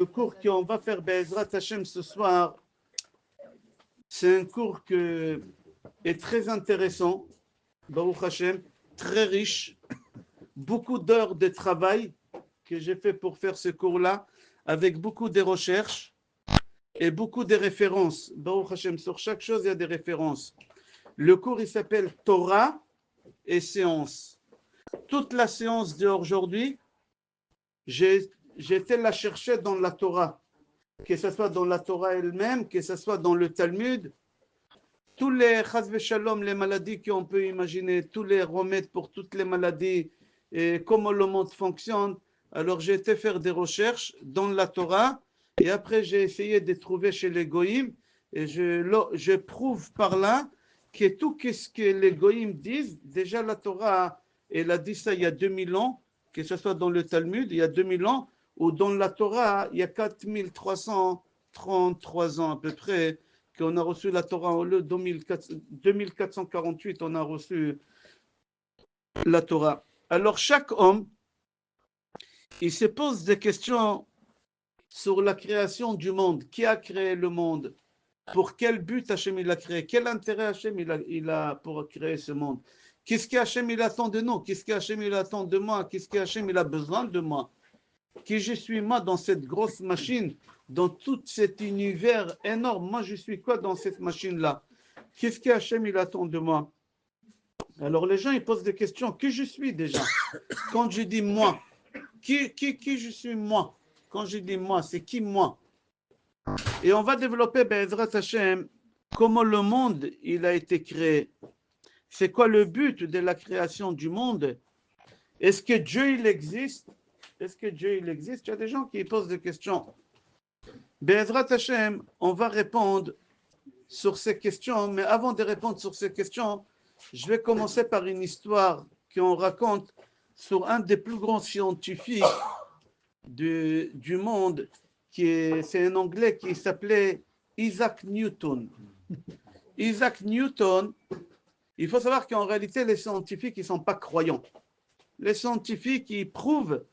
Le cours qu'on va faire Be'ezrat Hashem ce soir, c'est un cours qui est très intéressant, Baruch Hashem, très riche, beaucoup d'heures de travail que j'ai fait pour faire ce cours-là, avec beaucoup de recherches et beaucoup de références. Baruch Hashem, sur chaque chose, il y a des références. Le cours, il s'appelle Torah et séance. Toute la séance d'aujourd'hui, j'ai été la chercher dans la Torah, que ce soit dans la Torah elle-même, que ce soit dans le Talmud, tous les chas v'shalom, les maladies qu'on peut imaginer, tous les remèdes pour toutes les maladies, et comment le monde fonctionne. Alors j'ai été faire des recherches dans la Torah, et après j'ai essayé de trouver chez les goïms, et je prouve par là que tout ce que les goïms disent, déjà la Torah, elle a dit ça il y a 2000 ans, que ce soit dans le Talmud, il y a 2000 ans, ou dans la Torah, il y a 4333 ans à peu près, qu'on a reçu la Torah en 2448, on a reçu la Torah. Alors chaque homme, il se pose des questions sur la création du monde. Qui a créé le monde? Pour quel but Hachem il a créé? Quel intérêt Hachem il a pour créer ce monde? Qu'est-ce qu'Hachem il attend de nous? Qu'est-ce qu'Hachem il attend de moi? Qu'est-ce qu'Hachem il a besoin de moi? Qui je suis moi dans cette grosse machine, dans tout cet univers énorme? Moi je suis quoi dans cette machine-là? Qu'est-ce qu'Hachem il attend de moi? Alors les gens ils posent des questions. Qui je suis déjà? Quand je dis moi, qui je suis moi? Quand je dis moi, c'est qui moi? Et on va développer Be'ezrat Hashem comment le monde il a été créé. C'est quoi le but de la création du monde? Est-ce que Dieu il existe? Est-ce que Dieu il existe? Il y a des gens qui posent des questions. Be'ezrat Hashem, on va répondre sur ces questions, mais avant de répondre sur ces questions, je vais commencer par une histoire qu'on raconte sur un des plus grands scientifiques du monde, c'est un Anglais qui s'appelait Isaac Newton. Isaac Newton, il faut savoir qu'en réalité, les scientifiques, ils ne sont pas croyants. Les scientifiques, ils prouvent,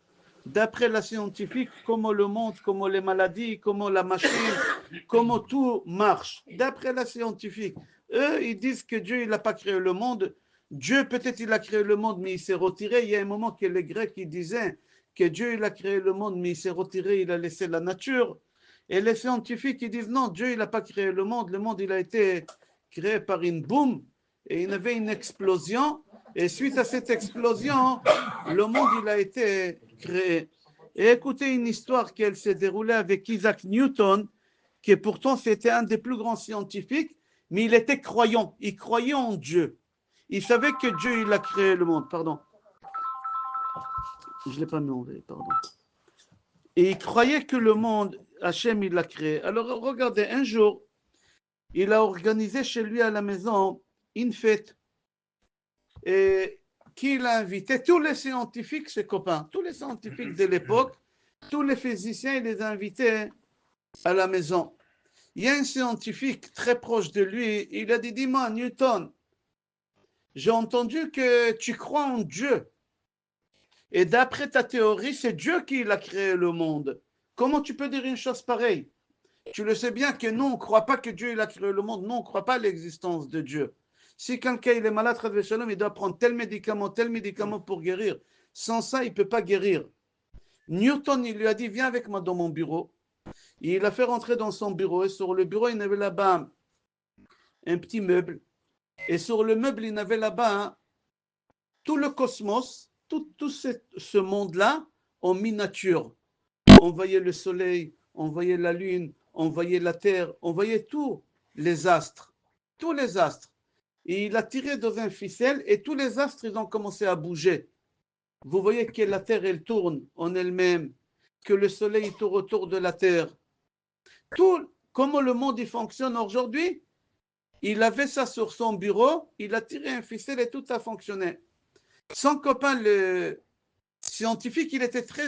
d'après la scientifique, comment le monde, comment les maladies, comment la machine, comment tout marche. D'après la scientifique, eux, ils disent que Dieu, il n'a pas créé le monde. Dieu, peut-être, il a créé le monde, mais il s'est retiré. Il y a un moment que les Grecs, ils disaient que Dieu, il a créé le monde, mais il s'est retiré, il a laissé la nature. Et les scientifiques, ils disent non, Dieu, il n'a pas créé le monde, il a été créé par une boum, et il y avait une explosion, et suite à cette explosion, le monde, il a été créé. Et écoutez une histoire qui s'est déroulée avec Isaac Newton, qui pourtant c'était un des plus grands scientifiques, mais il était croyant, il croyait en Dieu. Il savait que Dieu, il a créé le monde, pardon. Je ne l'ai pas mis en V, pardon. Et il croyait que le monde, Hachem, il l'a créé. Alors regardez, un jour, il a organisé chez lui à la maison une fête. Et qui il a invité? Tous les scientifiques, ses copains, tous les scientifiques de l'époque, tous les physiciens, il les a invités à la maison. Il y a un scientifique très proche de lui, il a dit, dis-moi, Newton, j'ai entendu que tu crois en Dieu. Et d'après ta théorie, c'est Dieu qui a créé le monde. Comment tu peux dire une chose pareille? Tu le sais bien que nous, on ne croit pas que Dieu il a créé le monde. Nous, on ne croit pas à l'existence de Dieu. Si quelqu'un il est malade, il doit prendre tel médicament pour guérir. Sans ça, il ne peut pas guérir. Newton, il lui a dit, viens avec moi dans mon bureau. Et il l'a fait rentrer dans son bureau. Et sur le bureau, il y avait là-bas un petit meuble. Et sur le meuble, il y avait là-bas tout le cosmos, tout ce monde-là en miniature. On voyait le soleil, on voyait la lune, on voyait la terre, on voyait tous les astres. Et il a tiré dans un ficelle et tous les astres, ils ont commencé à bouger. Vous voyez que la terre, elle tourne en elle-même, que le soleil tourne autour de la terre. Tout, comment le monde il fonctionne aujourd'hui, il avait ça sur son bureau, il a tiré un ficelle et tout a fonctionné. Son copain, le scientifique, il était très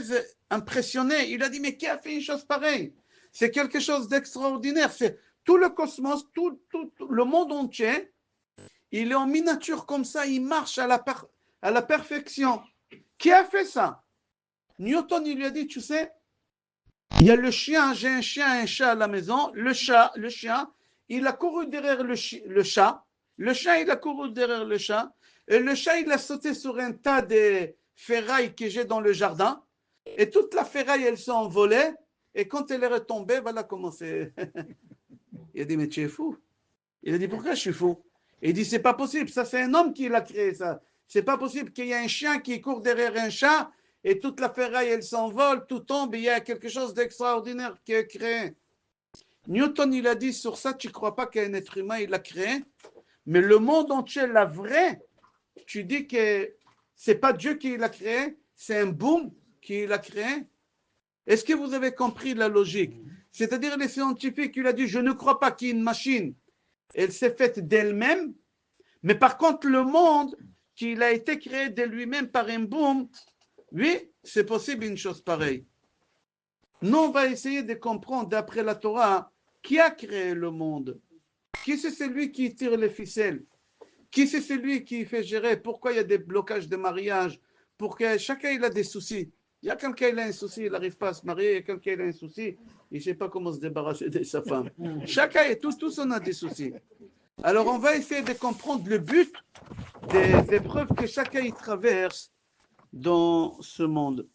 impressionné. Il a dit, mais qui a fait une chose pareille? C'est quelque chose d'extraordinaire. C'est tout le cosmos, tout le monde entier, il est en miniature comme ça, il marche à la perfection. Qui a fait ça? Newton, il lui a dit, tu sais, Il y a le chien, j'ai un chien et un chat à la maison. Le chien, il a couru derrière le chat. Le chat, il a couru derrière le chat. Et le chat, il a sauté sur un tas de ferrailles que j'ai dans le jardin. Et toute la ferraille, elle s'est envolée. Et quand elle est retombée, voilà comment c'est. Il a dit, mais tu es fou. Il a dit, pourquoi je suis fou? Et il dit, c'est pas possible. Ça, c'est un homme qui l'a créé, ça. C'est pas possible qu'il y ait un chien qui court derrière un chat et toute la ferraille, elle s'envole, tout tombe, et il y a quelque chose d'extraordinaire qui est créé. Newton, il a dit, sur ça, tu ne crois pas qu'un être humain, il l'a créé, mais le monde entier, la vraie, tu dis que c'est pas Dieu qui l'a créé, c'est un boom qui l'a créé. Est-ce que vous avez compris la logique? C'est-à-dire les scientifiques, il a dit, je ne crois pas qu'il y ait une machine, elle s'est faite d'elle-même, mais par contre, le monde, qu'il a été créé de lui-même par un boom, oui, c'est possible une chose pareille. Nous, on va essayer de comprendre d'après la Torah qui a créé le monde. Qui c'est celui qui tire les ficelles? Qui c'est celui qui fait gérer? Pourquoi il y a des blocages de mariage? Pourquoi chacun il a des soucis. Il y a quelqu'un qui a un souci, il n'arrive pas à se marier. Il y a quelqu'un qui a un souci, il ne sait pas comment se débarrasser de sa femme. Chacun et tous on a des soucis. Alors on va essayer de comprendre le but des épreuves que chacun y traverse dans ce monde.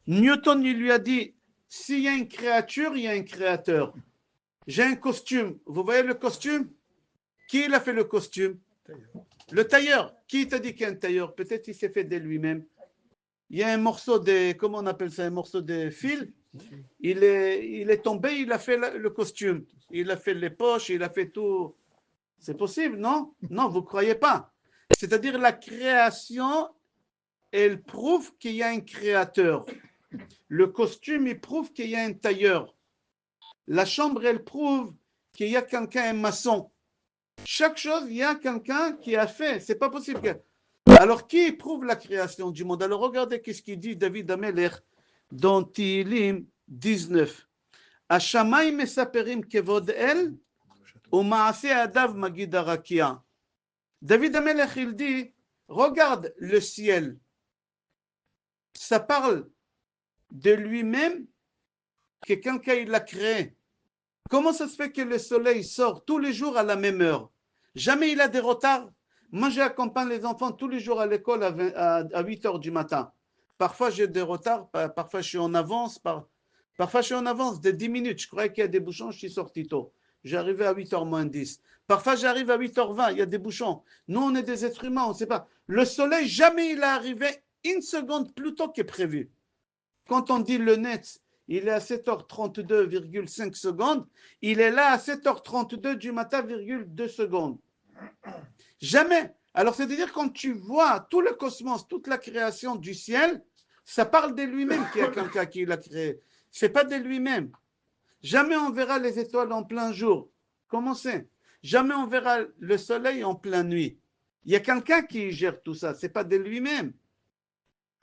Newton il lui a dit, s'il y a une créature, il y a un créateur. J'ai un costume. Vous voyez le costume? Qui il a fait le costume? Le tailleur. Qui t'a dit qu'il y a un tailleur? Peut-être il s'est fait de lui-même. Il y a un morceau de, comment on appelle ça, un morceau de fil. Il est tombé, il a fait le costume. Il a fait les poches, il a fait tout. C'est possible, non? Non, vous ne croyez pas. C'est-à-dire la création, elle prouve qu'il y a un créateur. Le costume, il prouve qu'il y a un tailleur. La chambre, elle prouve qu'il y a quelqu'un, un maçon. Chaque chose, il y a quelqu'un qui a fait. C'est pas possible que... Alors, qui prouve la création du monde? Alors, regardez qu'est-ce qu'il dit David Amelech dans Tilim 19. Hashamayim mesaperim kevod el, umaase adav magid arakia. David Amelech, il dit, regarde le ciel. Ça parle de lui-même que quelqu'un il l'a créé. Comment ça se fait que le soleil sort tous les jours à la même heure? Jamais il a des retards. Moi, j'accompagne les enfants tous les jours à l'école à 8 heures du matin. Parfois, j'ai des retards, parfois je suis en avance, parfois je suis en avance de 10 minutes. Je croyais qu'il y a des bouchons, je suis sorti tôt. J'arrivais à 8h moins 10. Parfois, j'arrive à 8h20, il y a des bouchons. Nous, on est des êtres humains, on ne sait pas. Le soleil, jamais il est arrivé une seconde plus tôt que prévu. Quand on dit le net, il est à 7h32,5 secondes, il est là à 7h32 du matin, 2 secondes. Jamais. Alors, c'est-à-dire quand tu vois tout le cosmos, toute la création du ciel, ça parle de lui-même qu'il y a quelqu'un qui l'a créé. Ce n'est pas de lui-même. Jamais on verra les étoiles en plein jour. Comment c'est? Jamais on verra le soleil en pleine nuit. Il y a quelqu'un qui gère tout ça. Ce n'est pas de lui-même.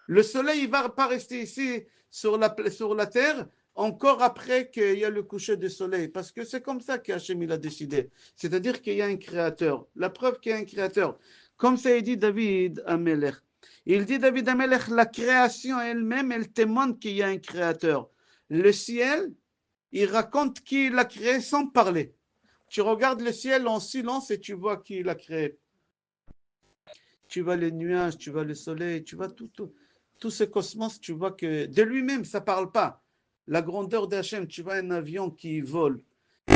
Le soleil ne va pas rester ici sur la terre encore après qu'il y a le coucher du soleil, parce que c'est comme ça qu'Hachem il a décidé. C'est-à-dire qu'il y a un créateur. La preuve qu'il y a un créateur. Comme ça dit David Amelech. Il dit David Amelech, la création elle-même, elle témoigne qu'il y a un créateur. Le ciel, il raconte qui l'a créé sans parler. Tu regardes le ciel en silence et tu vois qui l'a créé. Tu vois les nuages, tu vois le soleil, tu vois tout ce cosmos, tu vois que de lui-même, ça ne parle pas. La grandeur d'Hachem, tu vois un avion qui vole.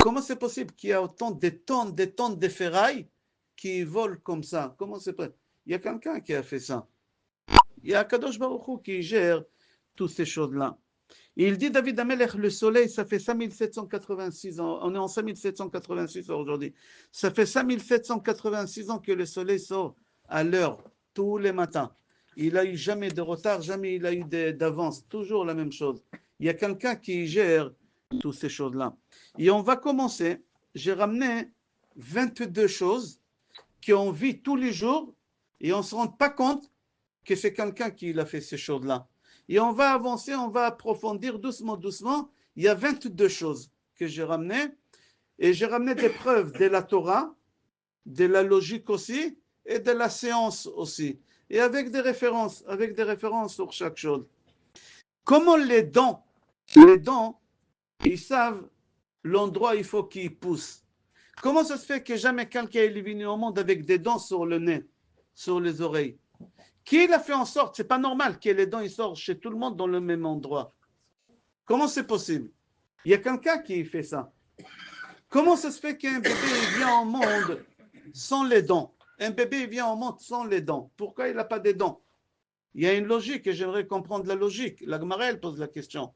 Comment c'est possible qu'il y a autant de tonnes de ferrailles qui volent comme ça? Comment c'est possible? Il y a quelqu'un qui a fait ça. Il y a Kadosh Baruch Hu qui gère toutes ces choses-là. Il dit David Amelech, le soleil, ça fait 5786 ans. On est en 5786 aujourd'hui. Ça fait 5786 ans que le soleil sort à l'heure, tous les matins. Il n'a eu jamais de retard, jamais il a eu d'avance. Toujours la même chose. Il y a quelqu'un qui gère toutes ces choses-là. Et on va commencer. J'ai ramené 22 choses qu'on vit tous les jours et on ne se rend pas compte que c'est quelqu'un qui a fait ces choses-là. Et on va avancer, on va approfondir doucement, doucement. Il y a 22 choses que j'ai ramenées. Et j'ai ramené des preuves de la Torah, de la logique aussi, et de la science aussi. Et avec des références sur chaque chose. Comment les dons les dents, ils savent l'endroit où il faut qu'ils poussent. Comment ça se fait que jamais quelqu'un est venu au monde avec des dents sur le nez, sur les oreilles? Qui l'a fait en sorte? C'est pas normal que les dents ils sortent chez tout le monde dans le même endroit. Comment c'est possible? Il y a quelqu'un qui fait ça. Comment ça se fait qu'un bébé vient au monde sans les dents? Un bébé vient au monde sans les dents. Pourquoi il n'a pas des dents? Il y a une logique et j'aimerais comprendre la logique. La Gemara, elle pose la question.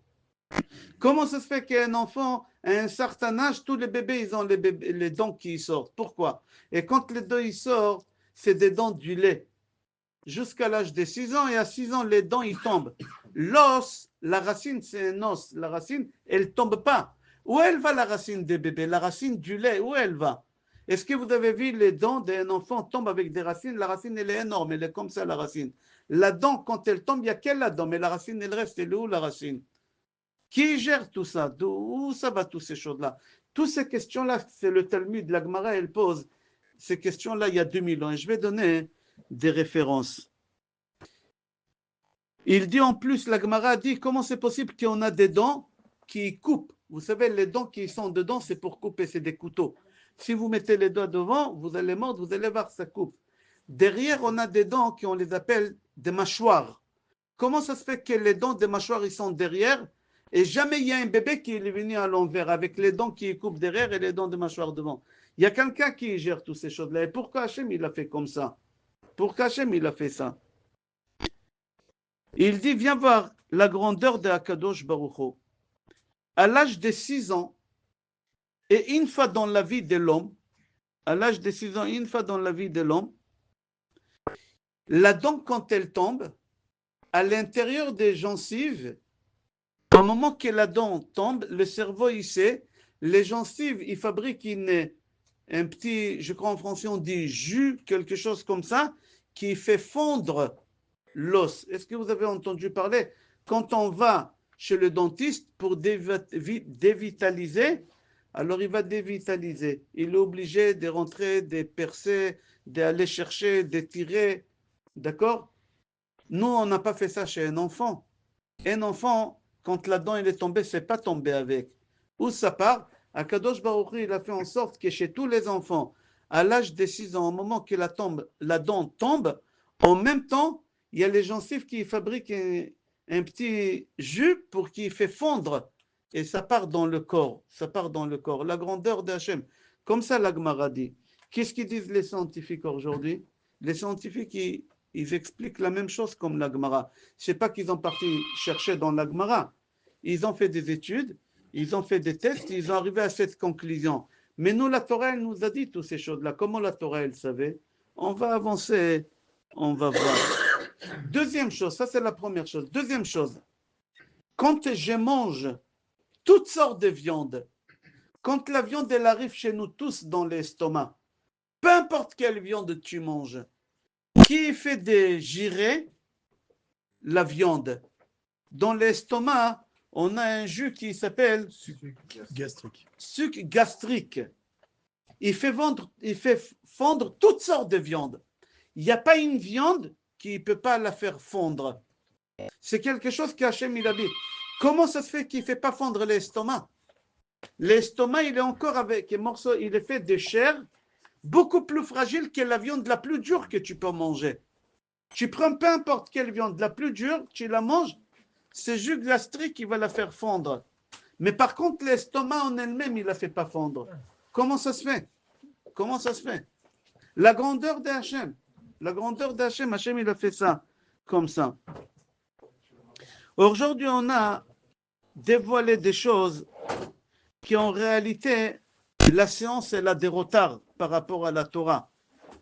Comment ça se fait qu'un enfant, à un certain âge, tous les bébés, ils ont les dents qui sortent? Pourquoi? Et quand les dents ils sortent, c'est des dents du lait. Jusqu'à l'âge de 6 ans, et à 6 ans, les dents, ils tombent. L'os, la racine, c'est un os. La racine, elle ne tombe pas. Où elle va, la racine des bébés? La racine du lait, où elle va? Est-ce que vous avez vu les dents d'un enfant tombent avec des racines? La racine, elle est énorme, elle est comme ça, la racine. La dent, quand elle tombe, il n'y a qu'elle là-dedans, mais la racine, elle reste. Elle est où, la racine? Qui gère tout ça? D'où ça va, toutes ces choses-là? Toutes ces questions-là, c'est le Talmud, la Gemara, elle pose ces questions-là il y a 2000 ans. Et je vais donner des références. Il dit en plus, la Gemara dit, comment c'est possible qu'on a des dents qui coupent? Vous savez, les dents qui sont dedans, c'est pour couper, c'est des couteaux. Si vous mettez les doigts devant, vous allez mordre, vous allez voir, ça coupe. Derrière, on a des dents qui, on les appelle des mâchoires. Comment ça se fait que les dents des mâchoires, ils sont derrière et jamais il y a un bébé qui est venu à l'envers avec les dents qui coupent derrière et les dents des mâchoires devant? Il y a quelqu'un qui gère toutes ces choses-là. Et pourquoi Hachem, il a fait comme ça? Pourquoi Hachem, il a fait ça? Il dit, viens voir la grandeur de Akadosh Baruch Hu. À l'âge de 6 ans, et une fois dans la vie de l'homme, à l'âge de 6 ans, une fois dans la vie de l'homme, la dent, quand elle tombe, à l'intérieur des gencives, au moment que la dent tombe, le cerveau, il sait, les gencives, ils fabriquent un petit, je crois en français, on dit jus, quelque chose comme ça, qui fait fondre l'os. Est-ce que vous avez entendu parler? Quand on va chez le dentiste pour dévitaliser, alors il va dévitaliser. Il est obligé de rentrer, de percer, d'aller chercher, de tirer. D'accord? Nous, on n'a pas fait ça chez un enfant. Un enfant, quand la dent elle est tombée, c'est pas tombé avec. Où ça part? Akadosh Baruch Hu, il a fait en sorte que chez tous les enfants, à l'âge de 6 ans, au moment que la dent tombe, en même temps, il y a les gencives qui fabriquent un petit jus pour qu'il fait fondre. Et ça part dans le corps. Ça part dans le corps. La grandeur d'Hachem. Comme ça, la Gemara dit. Qu'est-ce qu'ils disent les scientifiques aujourd'hui? Les scientifiques, ils expliquent la même chose comme la Gemara. Ce n'est pas qu'ils ont parti chercher dans la Gemara. Ils ont fait des études, ils ont fait des tests, ils ont arrivé à cette conclusion. Mais nous, la Torah, elle nous a dit toutes ces choses-là. Comment la Torah, elle savait? On va avancer, on va voir. Deuxième chose, ça c'est la première chose. Deuxième chose, quand je mange toutes sortes de viandes, quand la viande, elle arrive chez nous tous dans l'estomac, peu importe quelle viande tu manges, qui fait digérer la viande? Dans l'estomac, on a un jus qui s'appelle suc gastrique. Il fait fondre toutes sortes de viandes. Il n'y a pas une viande qui ne peut pas la faire fondre. C'est quelque chose qu'Hachem il a dit. Comment ça se fait qu'il ne fait pas fondre l'estomac? L'estomac, il est encore avec un morceau, il est fait de chair beaucoup plus fragile que la viande la plus dure que tu peux manger. Tu prends peu importe quelle viande, la plus dure, tu la manges, c'est jus gastrique qui va la faire fondre. Mais par contre, l'estomac en elle-même, il ne la fait pas fondre. Comment ça se fait? Comment ça se fait? La grandeur d'Hachem. La grandeur d'Hachem, Hachem, il a fait ça comme ça. Aujourd'hui, on a dévoilé des choses qui, en réalité, la science, elle a des retards par rapport à la Torah.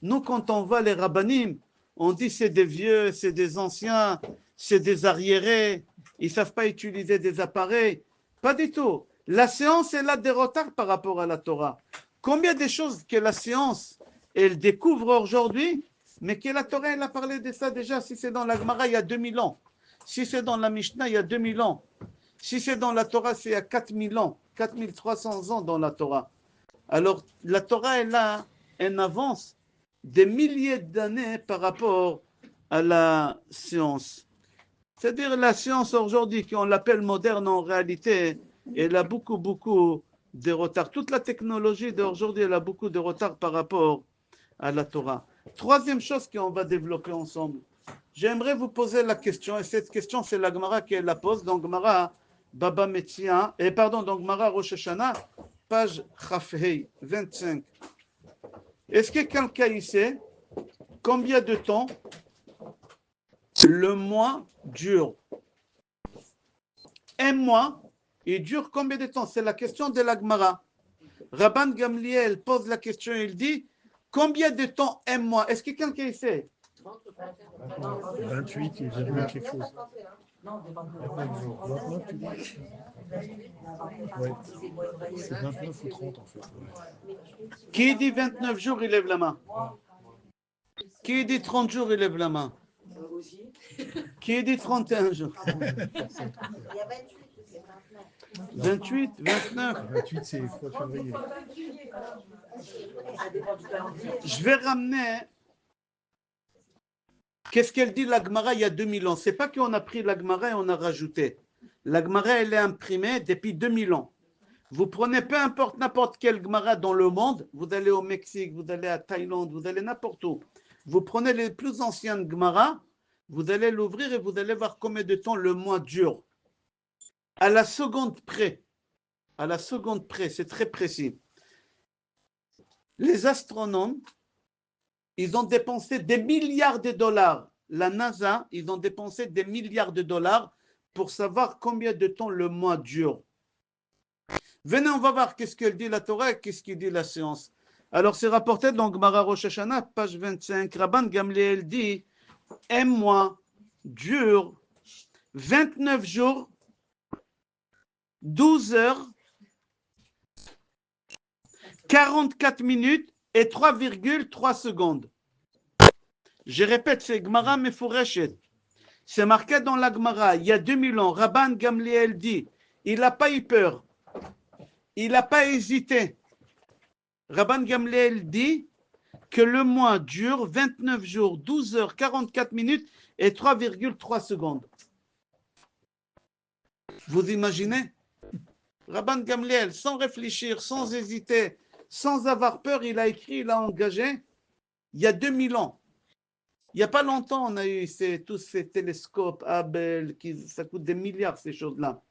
Nous, quand on voit les rabbinim, on dit c'est des vieux, c'est des anciens, c'est des arriérés, ils ne savent pas utiliser des appareils. Pas du tout. La science, elle a des retards par rapport à la Torah. Combien de choses que la science, elle découvre aujourd'hui, mais que la Torah, elle a parlé de ça déjà, si c'est dans la Gemara, il y a 2000 ans. Si c'est dans la Mishnah, il y a 2000 ans. Si c'est dans la Torah, c'est il y a 4000 ans, 4300 ans dans la Torah. Alors, la Torah, elle a une avance des milliers d'années par rapport à la science. C'est-à-dire la science aujourd'hui, qu'on l'appelle moderne en réalité, elle a beaucoup de retard. Toute la technologie d'aujourd'hui, elle a beaucoup de retard par rapport à la Torah. Troisième chose qu'on va développer ensemble. J'aimerais vous poser la question, et cette question, c'est la Gemara qui la pose. Donc, Gemara Baba Metzia, et pardon, donc Gemara Rosh Hashanah, page Chafhei 25. Est-ce que quelqu'un y sait combien de temps le mois dure? Un mois, il dure combien de temps? C'est la question de la Gemara. Rabban Gamliel pose la question, il dit combien de temps un mois? Est-ce que quelqu'un y sait? 28, il vient quelque chose. 29 jours. 29, tu dis? Ouais. C'est 29 ou 30 en fait. Ouais. Qui dit 29 jours, il lève la main. Qui dit 30 jours, il lève la main. Qui dit 31 jours? Il y a 28, 28, 29. 28, c'est quoi, février? Je vais ramener. Qu'est-ce qu'elle dit la Gemara il y a 2000 ans? C'est pas qu'on a pris la Gemara et on a rajouté. La Gemara, elle est imprimée depuis 2000 ans. Vous prenez peu importe n'importe quelle Gemara dans le monde, vous allez au Mexique, vous allez à Thaïlande, vous allez n'importe où. Vous prenez les plus anciennes Gemara, vous allez l'ouvrir et vous allez voir combien de temps le mois dure. À la seconde près. À la seconde près, c'est très précis. Les astronomes, ils ont dépensé des milliards de dollars. La NASA, ils ont dépensé des milliards de dollars pour savoir combien de temps le mois dure. Venez, on va voir qu'est-ce qu'elle dit la Torah et qu'est-ce qu'il dit la science. Alors, c'est rapporté dans Gemara Rosh Hashanah, page 25. Rabban Gamliel dit un mois dure 29 jours, 12 heures, 44 minutes et 3,3 secondes. Je répète, c'est Gemara Mefureshet. C'est marqué dans la Gemara, il y a 2000 ans, Rabban Gamliel dit, il n'a pas eu peur, il n'a pas hésité. Rabban Gamliel dit que le mois dure 29 jours, 12 heures, 44 minutes et 3,3 secondes. Vous imaginez? Rabban Gamliel, sans réfléchir, sans hésiter, sans avoir peur, il a écrit, il a engagé, il y a 2000 ans. Il n'y a pas longtemps, on a eu tous ces télescopes, Hubble, ça coûte des milliards, ces choses-là.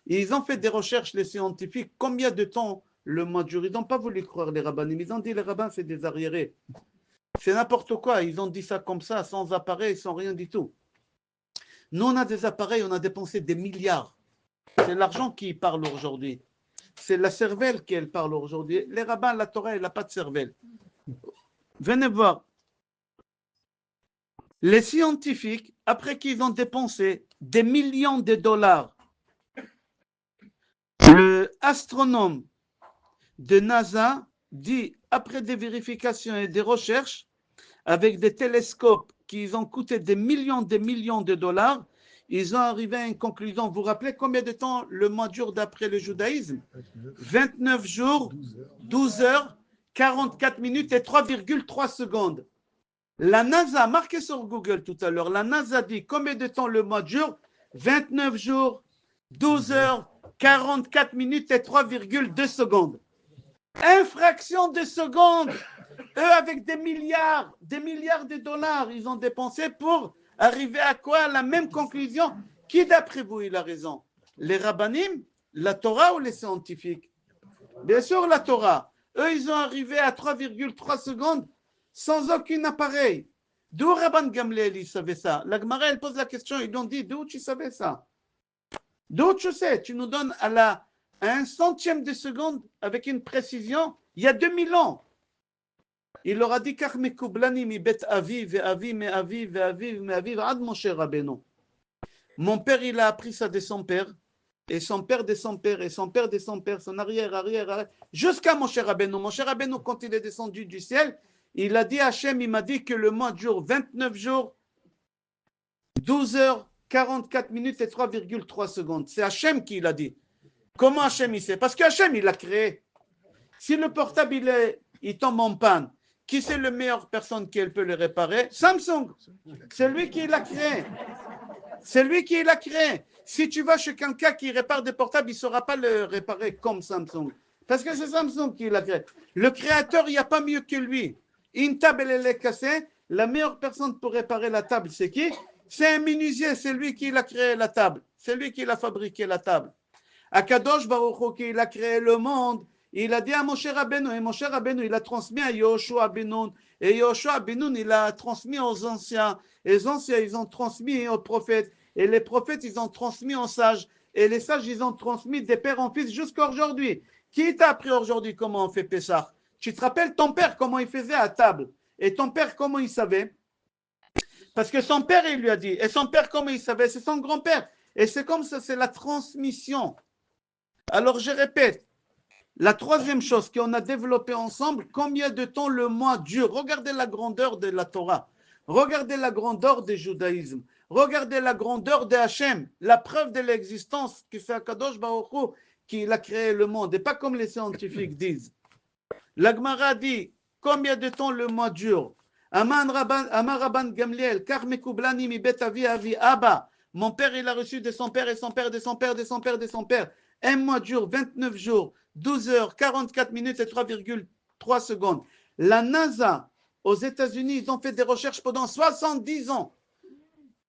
Et ils ont fait des recherches, les scientifiques, combien de temps le mois dure. Ils n'ont pas voulu croire les rabbinim. Ils ont dit les rabbins, c'est des arriérés. C'est n'importe quoi. Ils ont dit ça comme ça, sans appareil, sans rien du tout. Nous, on a des appareils, on a dépensé des milliards. C'est l'argent qui parle aujourd'hui. C'est la cervelle qui parle aujourd'hui. Les rabbins, la Torah, elle n'a pas de cervelle. Venez voir. Les scientifiques, après qu'ils ont dépensé des millions de dollars, le astronome de NASA dit, après des vérifications et des recherches, avec des télescopes qui ont coûté des millions de dollars, ils ont arrivé à une conclusion. Vous vous rappelez combien de temps le mois dure d'après le judaïsme? 29 jours, 12 heures, 44 minutes et 3,3 secondes. La NASA, marqué sur Google tout à l'heure, la NASA dit combien de temps le mois dure? 29 jours, 12 heures, 44 minutes et 3,2 secondes. Infraction de seconde. Eux, avec des milliards de dollars, ils ont dépensé pour arriver à quoi? À la même conclusion. Qui, d'après vous, il a raison? Les rabbinim, la Torah ou les scientifiques? Bien sûr, la Torah. Eux, ils ont arrivé à 3,3 secondes sans aucun appareil. D'où Rabban Gamliel, il savait ça? La Gemara, elle pose la question, ils lui ont dit, d'où tu savais ça? D'où tu sais? Tu nous donnes à un centième de seconde avec une précision, il y a 2000 ans. Il leur a dit, Kach mekoublani mi bet aviv, ve aviv, me aviv, ve aviv, me aviv, ad Moshe Rabbeinu. Mon père, il a appris ça de son père, et son père de son père, et son père de son père, son arrière, jusqu'à Moshe Rabbeinu. Moshe Rabbeinu, quand il est descendu du ciel, il a dit à Hachem, il m'a dit que le mois dure 29 jours, 12 heures, 44 minutes et 3,3 secondes. C'est Hachem qui l'a dit. Comment Hachem il sait? Parce que Hachem, il l'a créé. Si le portable, il tombe en panne, qui c'est la meilleure personne qui peut le réparer? Samsung. C'est lui qui l'a créé. C'est lui qui l'a créé. Si tu vas chez quelqu'un qui répare des portables, il ne saura pas le réparer comme Samsung. Parce que c'est Samsung qui l'a créé. Le créateur, il n'y a pas mieux que lui. Une table, elle est cassée. La meilleure personne pour réparer la table, c'est qui? C'est un menuisier, c'est lui qui l'a créé la table. C'est lui qui l'a fabriqué la table. Akadosh Baruch Hu, qui a créé le monde, il a dit à Moshe Rabbeinu, et Moshe Rabbeinu, il a transmis à Yoshua ben Nun, et Yoshua ben Nun, il a transmis aux anciens, et les anciens, ils ont transmis aux prophètes, et les prophètes, ils ont transmis aux sages, et les sages, ils ont transmis des pères en fils jusqu'à aujourd'hui. Qui t'a appris aujourd'hui comment on fait Pessah? Tu te rappelles ton père, comment il faisait à table? Et ton père, comment il savait? Parce que son père, il lui a dit, et son père, comment il savait? C'est son grand-père. Et c'est comme ça, c'est la transmission. Alors, je répète, la troisième chose qu'on a développée ensemble, combien de temps le mois dure? Regardez la grandeur de la Torah. Regardez la grandeur du judaïsme. Regardez la grandeur de Hachem. La preuve de l'existence que c'est Akadosh Baruch Hu qui a créé le monde. Et pas comme les scientifiques disent. La Gemara dit, combien de temps le mois dure? Amar Rabban Gamliel, Kar mekublani mi bet avi avi Abba. Mon père, il a reçu de son père et son père, de son père, de son père, de son père. Un mois dure 29 jours, 12 heures, 44 minutes et 3,3 secondes. La NASA, aux États-Unis, ils ont fait des recherches pendant 70 ans.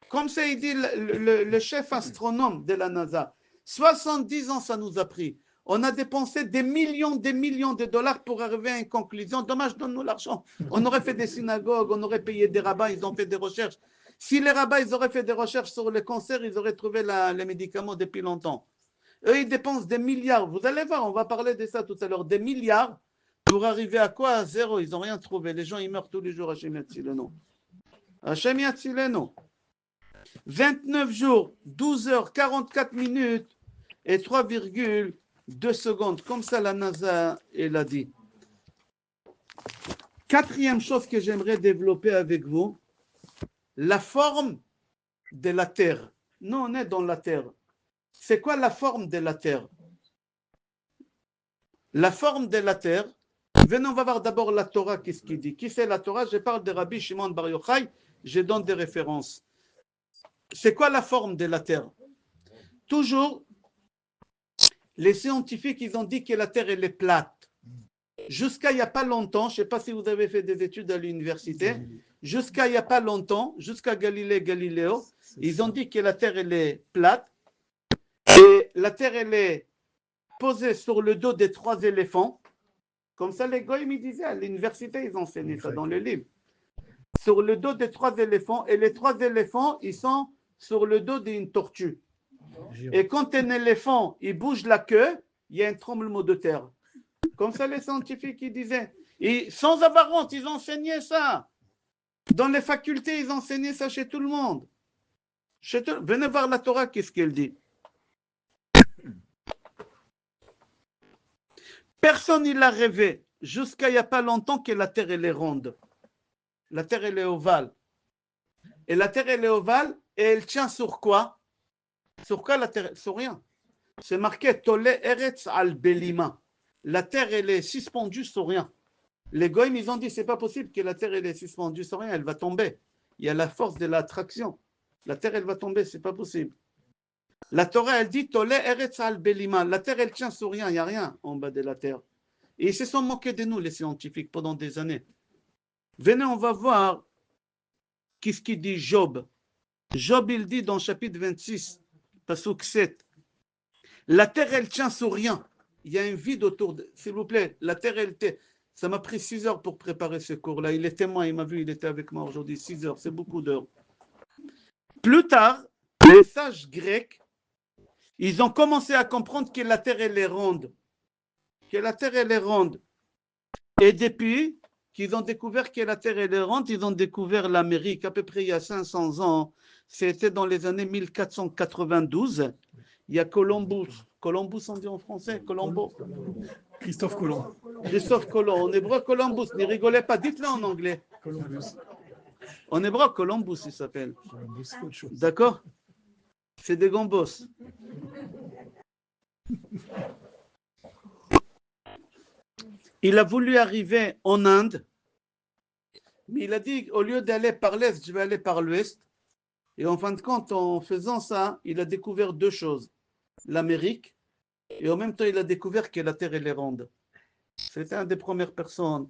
Comme ça, il dit le chef astronome de la NASA. 70 ans, ça nous a pris. On a dépensé des millions de dollars pour arriver à une conclusion. Dommage, donne-nous l'argent. On aurait fait des synagogues, on aurait payé des rabbins, ils ont fait des recherches. Si les rabbins ils auraient fait des recherches sur le cancer, ils auraient trouvé les médicaments depuis longtemps. Eux, ils dépensent des milliards. Vous allez voir, on va parler de ça tout à l'heure. Des milliards pour arriver à quoi? À zéro. Ils n'ont rien trouvé. Les gens, ils meurent tous les jours. Hachem Yatzileno. Hachem Yatzileno. 29 jours, 12 heures, 44 minutes et 3,2 secondes. Comme ça, la NASA, elle a dit. Quatrième chose que j'aimerais développer avec vous, la forme de la Terre. Nous, on est dans la Terre. C'est quoi la forme de la Terre? La forme de la Terre, venez, on va voir d'abord la Torah, qu'est-ce qu'il dit. Qui c'est la Torah? Je parle de Rabbi Shimon Bar Yochai, je donne des références. C'est quoi la forme de la Terre? Toujours, les scientifiques, ils ont dit que la Terre, elle est plate. Jusqu'à il n'y a pas longtemps, je ne sais pas si vous avez fait des études à l'université, jusqu'à il n'y a pas longtemps, jusqu'à Galiléo, ils ont dit que la Terre, elle est plate. Et la Terre, elle est posée sur le dos des 3 éléphants. Comme ça, les goïms, ils disaient à l'université, ils enseignaient ça dans le livre. Sur le dos des 3 éléphants, et les 3 éléphants, ils sont sur le dos d'une tortue. Et quand un éléphant, il bouge la queue, il y a un tremblement de terre. Comme ça, les scientifiques, ils disaient. Et sans avoir honte, ils enseignaient ça. Dans les facultés, ils enseignaient ça chez tout le monde. Venez voir la Torah, qu'est-ce qu'elle dit. Personne il a rêvé, jusqu'à il n'y a pas longtemps, que la Terre elle est ronde. La Terre elle est ovale. Et la Terre elle est ovale, et elle tient sur quoi? Sur quoi la Terre? Sur rien. C'est marqué Tole Eretz al Belima. La Terre elle est suspendue sur rien. Les goïms ils ont dit c'est pas possible que la Terre elle est suspendue sur rien, elle va tomber. Il y a la force de l'attraction. La Terre elle va tomber, c'est pas possible. La Torah, elle dit Tole Eretz al Belima. La terre, elle tient sur rien, il n'y a rien en bas de la terre. Et ils se sont moqués de nous, les scientifiques, pendant des années. Venez, on va voir qu'est-ce qu'il dit Job. Job, il dit dans chapitre 26, Pasuk 7, la terre, elle tient sur rien. Il y a un vide autour de. S'il vous plaît, la terre, elle était. Ça m'a pris 6 heures pour préparer ce cours-là. Il est témoin, il m'a vu, il était avec moi aujourd'hui. 6 heures, c'est beaucoup d'heures. Plus tard, les sages grecs, ils ont commencé à comprendre que la Terre elle est ronde. Que la Terre elle est ronde. Et depuis qu'ils ont découvert que la Terre elle est ronde, ils ont découvert l'Amérique à peu près il y a 500 ans. C'était dans les années 1492. Il y a Columbus. Columbus, on dit en français Colombo. Christophe Colomb. Christophe Colomb. En hébreu, Columbus. Ne rigolez pas, dites-le en anglais. Columbus. En hébreu, Columbus, il s'appelle. Columbus, c'est autre chose. D'accord? C'est des gambos. Il a voulu arriver en Inde, mais il a dit, au lieu d'aller par l'est, je vais aller par l'ouest. Et en fin de compte, en faisant ça, il a découvert deux choses. L'Amérique, et en même temps, il a découvert que la Terre, elle est ronde. C'était une des premières personnes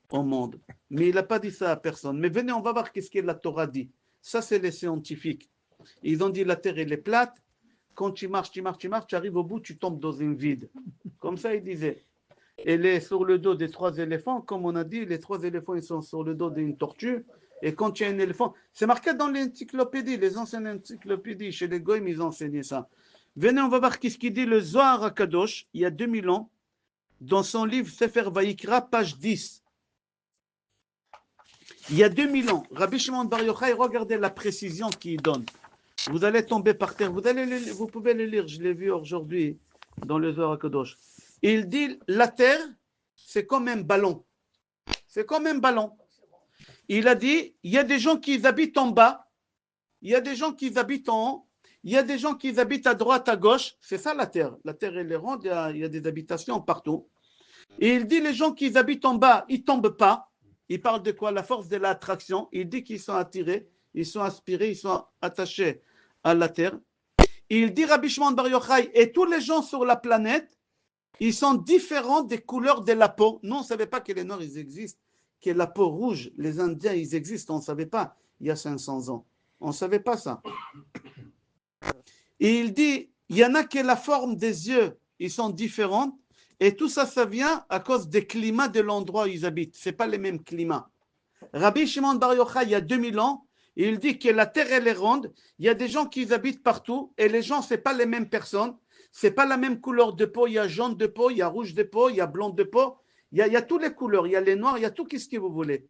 au monde. Mais il n'a pas dit ça à personne. Mais venez, on va voir qu'est-ce que la Torah dit. Ça, c'est les scientifiques. Ils ont dit la Terre, elle est plate. Quand tu marches, tu arrives au bout, tu tombes dans un vide. Comme ça, ils disaient. Elle est sur le dos des trois éléphants. Comme on a dit, les trois éléphants, ils sont sur le dos d'une tortue. Et quand tu as un éléphant, c'est marqué dans l'encyclopédie, les anciennes encyclopédies, chez les Goïms, ils enseignaient ça. Venez, on va voir qu'est-ce qu'il dit le Zohar HaKadosh, il y a 2000 ans, dans son livre Sefer Vayikra, page 10. Il y a 2000 ans, Rabbi Shimon Bar Yochai, regardez la précision qu'il donne. Vous allez tomber par terre, vous pouvez le lire, je l'ai vu aujourd'hui dans le Zohar HaKadosh. Il dit, la terre, c'est comme un ballon. C'est comme un ballon. Il a dit, il y a des gens qui habitent en bas, il y a des gens qui habitent en haut, il y a des gens qui habitent à droite, à gauche. C'est ça la terre. La terre, elle est ronde, il y a des habitations partout. Et il dit, les gens qui habitent en bas, ils ne tombent pas. Il parle de quoi? La force de l'attraction. Il dit qu'ils sont attirés, ils sont aspirés, ils sont attachés à la terre. Et il dit, Rabbi Shimon Bar Yochai, et tous les gens sur la planète, ils sont différents des couleurs de la peau. Nous, on ne savait pas que les Noirs, ils existent, que la peau rouge, les Indiens, ils existent. On ne savait pas il y a 500 ans. On ne savait pas ça. Et il dit, il y en a que la forme des yeux, ils sont différentes. Et tout ça, ça vient à cause des climats de l'endroit où ils habitent. Ce n'est pas les mêmes climats. Rabbi Shimon Bar Yochai, il y a 2000 ans, il dit que la terre, elle est ronde. Il y a des gens qui habitent partout. Et les gens, ce n'est pas les mêmes personnes. Ce n'est pas la même couleur de peau. Il y a jaune de peau, il y a rouge de peau, il y a blanc de peau. Il y a toutes les couleurs. Il y a les noirs, il y a tout ce que vous voulez.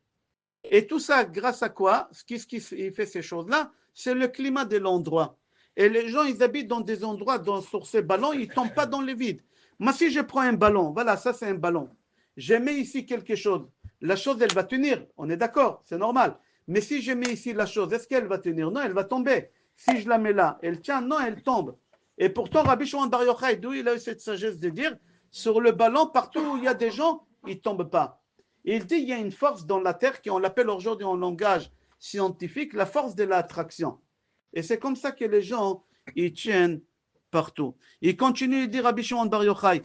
Et tout ça, grâce à quoi? Ce qui fait ces choses-là, c'est le climat de l'endroit. Et les gens, ils habitent dans des endroits, sur ces ballons, ils ne tombent pas dans les vides. Moi, si je prends un ballon, voilà, ça c'est un ballon. Je mets ici quelque chose. La chose, elle va tenir. On est d'accord, c'est normal. Mais si je mets ici la chose, est-ce qu'elle va tenir? Non, elle va tomber. Si je la mets là, elle tient? Non, elle tombe. Et pourtant, Rabbi Shimon Bar Yochai, d'où il a eu cette sagesse de dire, sur le ballon, partout où il y a des gens, ils ne tombent pas. Il dit, il y a une force dans la Terre qu'on l'appelle aujourd'hui en langage scientifique la force de l'attraction. Et c'est comme ça que les gens, ils tiennent partout. Il continue de dire Rabbi Shimon Bar Yochai,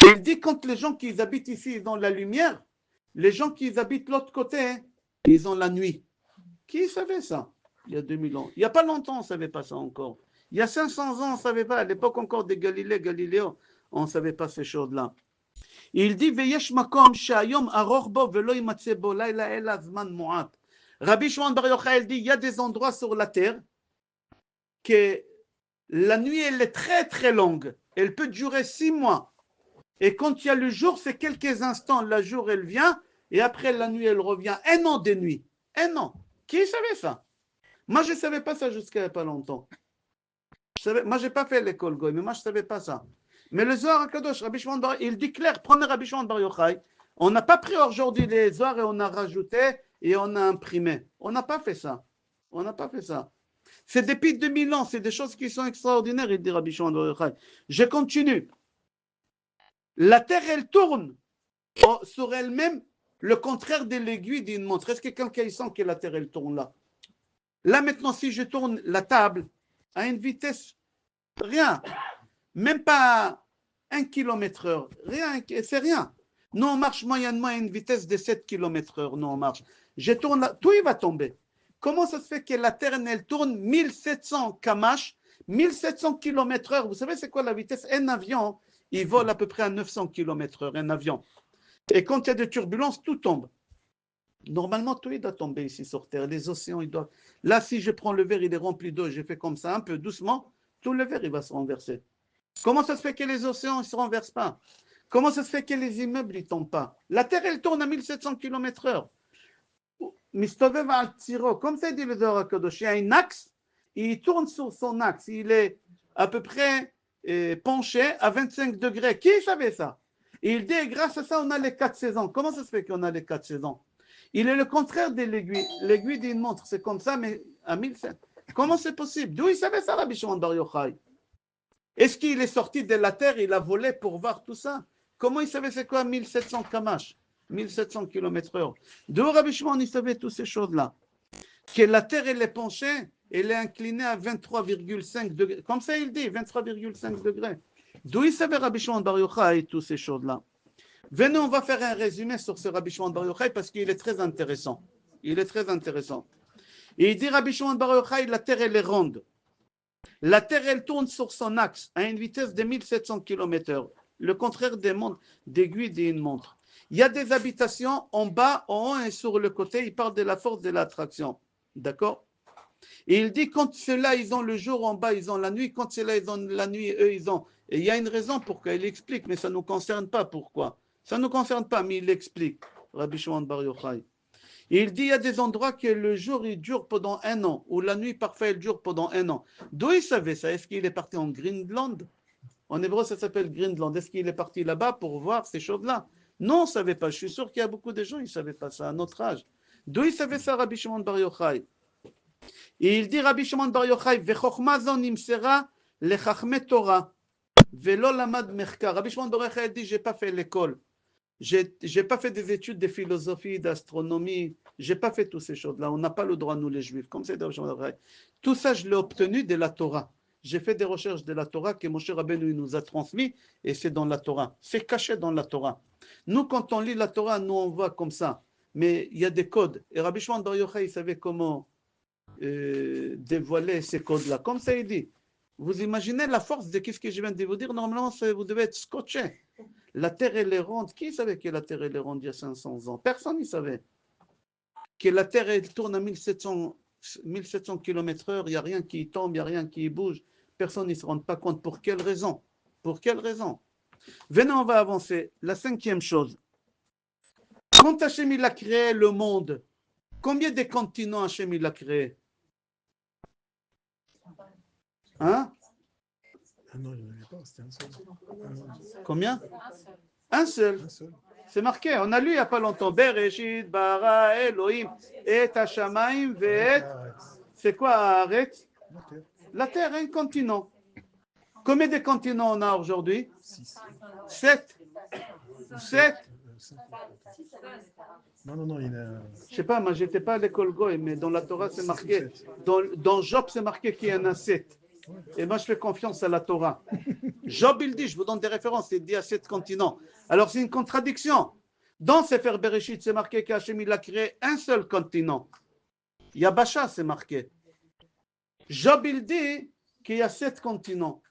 il dit quand les gens qui habitent ici, ils ont la lumière, les gens qui habitent l'autre côté, ils ont la nuit. Qui savait ça il y a 2000 ans? Il n'y a pas longtemps, on ne savait pas ça encore. Il y a 500 ans, on ne savait pas. À l'époque encore des Galiléo, on ne savait pas ces choses-là. Il dit Veyesh makom shayom aror bo velo yimatze bo laila ela zman mu'at. Rabbi Shimon Bar Yochai dit il y a des endroits sur la terre que la nuit elle est très très longue. Elle peut durer 6 mois. Et quand il y a le jour, c'est quelques instants. La jour elle vient et après la nuit elle revient. Un an de nuit. Un an. Qui savait ça? Moi je ne savais pas ça jusqu'à il n'y a pas longtemps. Moi je n'ai pas fait l'école Goy, mais moi je ne savais pas ça. Mais le Zohar HaKadosh, Rabbi Shimon Bar, il dit clair, prenez Rabbi Shimon Bar Yochai. On n'a pas pris aujourd'hui les Zohar et on a rajouté et on a imprimé. On n'a pas fait ça. On n'a pas fait ça. C'est depuis 2000 ans, c'est des choses qui sont extraordinaires, il dit Rabbi Shimon Bar Yochai. Je continue. La terre, elle tourne sur elle-même le contraire de l'aiguille d'une montre. Est-ce que quelqu'un sent que la terre, elle tourne là? Là maintenant, si je tourne la table à une vitesse, rien, même pas 1 km/h, rien, c'est rien. Nous, on marche moyennement à une vitesse de 7 km/h. Nous, on marche. Je tourne là, tout il va tomber. Comment ça se fait que la Terre, elle tourne 1700 km/h, 1700 km/h? Vous savez, c'est quoi la vitesse? Un avion, il vole à peu près à 900 km/h, un avion. Et quand il y a des turbulences, tout tombe. Normalement, tout il doit tomber ici sur Terre. Les océans, ils doivent. Là, si je prends le verre, il est rempli d'eau, je fais comme ça, un peu doucement, tout le verre, il va se renverser. Comment ça se fait que les océans ne se renversent pas? Comment ça se fait que les immeubles ne tombent pas? La Terre, elle tourne à 1700 km/h. Mistovev al-Tsiro, comme ça dit le Zohar HaKadosh, il y a un axe, il tourne sur son axe, il est à peu près penché à 25 degrés. Qui savait ça? Et il dit, grâce à ça, on a les 4 saisons. Comment ça se fait qu'on a les 4 saisons? Il est le contraire de l'aiguille. L'aiguille d'une montre, c'est comme ça, mais à 1700. Comment c'est possible? D'où il savait ça, Rabbi Shimon Bar Yochai? Est-ce qu'il est sorti de la terre, il a volé pour voir tout ça? Comment il savait c'est quoi 1700 km? 1700 km/h. D'où Rabbi Shimon, il savait toutes ces choses-là. Que la terre, elle est penchée, elle est inclinée à 23,5 degrés. Comme ça, il dit, 23,5 degrés. D'où il savait Rabbi Shimon Bar Yochai toutes ces choses-là. Venez, on va faire un résumé sur ce Rabbi Shimon Bar Yochai parce qu'il est très intéressant. Il est très intéressant. Et il dit Rabbi Shimon Bar Yochai, la terre, elle est ronde. La terre, elle tourne sur son axe à une vitesse de 1700 km/h. Le contraire des montres d'aiguille d'une montre. Il y a des habitations en bas, en haut et sur le côté. Il parle de la force de l'attraction. D'accord? Et il dit quand ceux-là, ils ont le jour en bas, ils ont la nuit. Quand ceux-là, ils ont la nuit, eux, ils ont. Et il y a une raison pourquoi il explique, mais ça ne nous concerne pas. Pourquoi? Ça ne nous concerne pas, mais il explique. Rabbi Shimon Bar Yochai. Et il dit il y a des endroits que le jour il dure pendant 1 an, ou la nuit parfois elle dure pendant 1 an. D'où il savait ça? Est-ce qu'il est parti en Greenland? En hébreu, ça s'appelle Greenland. Est-ce qu'il est parti là-bas pour voir ces choses-là? Non, on ne savait pas. Je suis sûr qu'il y a beaucoup de gens qui ne savaient pas ça à notre âge. D'où il savait ça, Rabbi Shimon Bar Yochai? Et il dit Rabbi Shimon Bar Yochai, Vechokma zon nimsera lechachme Torah, velo lamad merka. Rabbi Shimon Bar Yochai dit, j'ai pas fait l'école. J'ai pas fait des études de philosophie, d'astronomie. J'ai pas fait toutes ces choses-là. On n'a pas le droit, nous les juifs. Comme c'est Rabbi Shimon Bar Yochai. Tout ça, je l'ai obtenu de la Torah. J'ai fait des recherches de la Torah que Moshe Rabbeinu nous a transmis et c'est dans la Torah. C'est caché dans la Torah. Nous, quand on lit la Torah, nous, on voit comme ça. Mais il y a des codes. Et Rabbi Shimon Bar Yochai, il savait comment dévoiler ces codes-là. Comme ça, il dit. Vous imaginez la force de ce que je viens de vous dire? Normalement, vous devez être scotché. La terre, elle est ronde. Qui savait que la terre, elle est ronde il y a 500 ans? Personne ne savait. Que la terre, elle tourne à 1700 km/h, il n'y a rien qui tombe, il n'y a rien qui bouge. Personne ne se rend pas compte. Pour quelle raison? Pour quelle raison? Venez, on va avancer. La 5e chose. Quand Hachem il a créé le monde, combien de continents Hachem il a créé? Hein? Non, il n'y en avait pas, c'était un seul. Combien? Un seul. C'est marqué, on a lu il n'y a pas longtemps. Bereshit bara Elohim et Hashamaim ve'et. C'est quoi Haaretz? La terre, un continent. Combien de continents on a aujourd'hui? 7. 7. Non, il y en a. Je sais pas, moi j'étais pas à l'école Goy, mais dans la Torah c'est marqué. Dans Job c'est marqué qu'il y en a 7. Et moi je fais confiance à la Torah. Job il dit, je vous donne des références, il dit à 7 continents. Alors c'est une contradiction. Dans Sefer Bereshit c'est marqué qu'Hachem il a créé un seul continent. Yabasha c'est marqué. Job il dit qu'il y a 7 continents.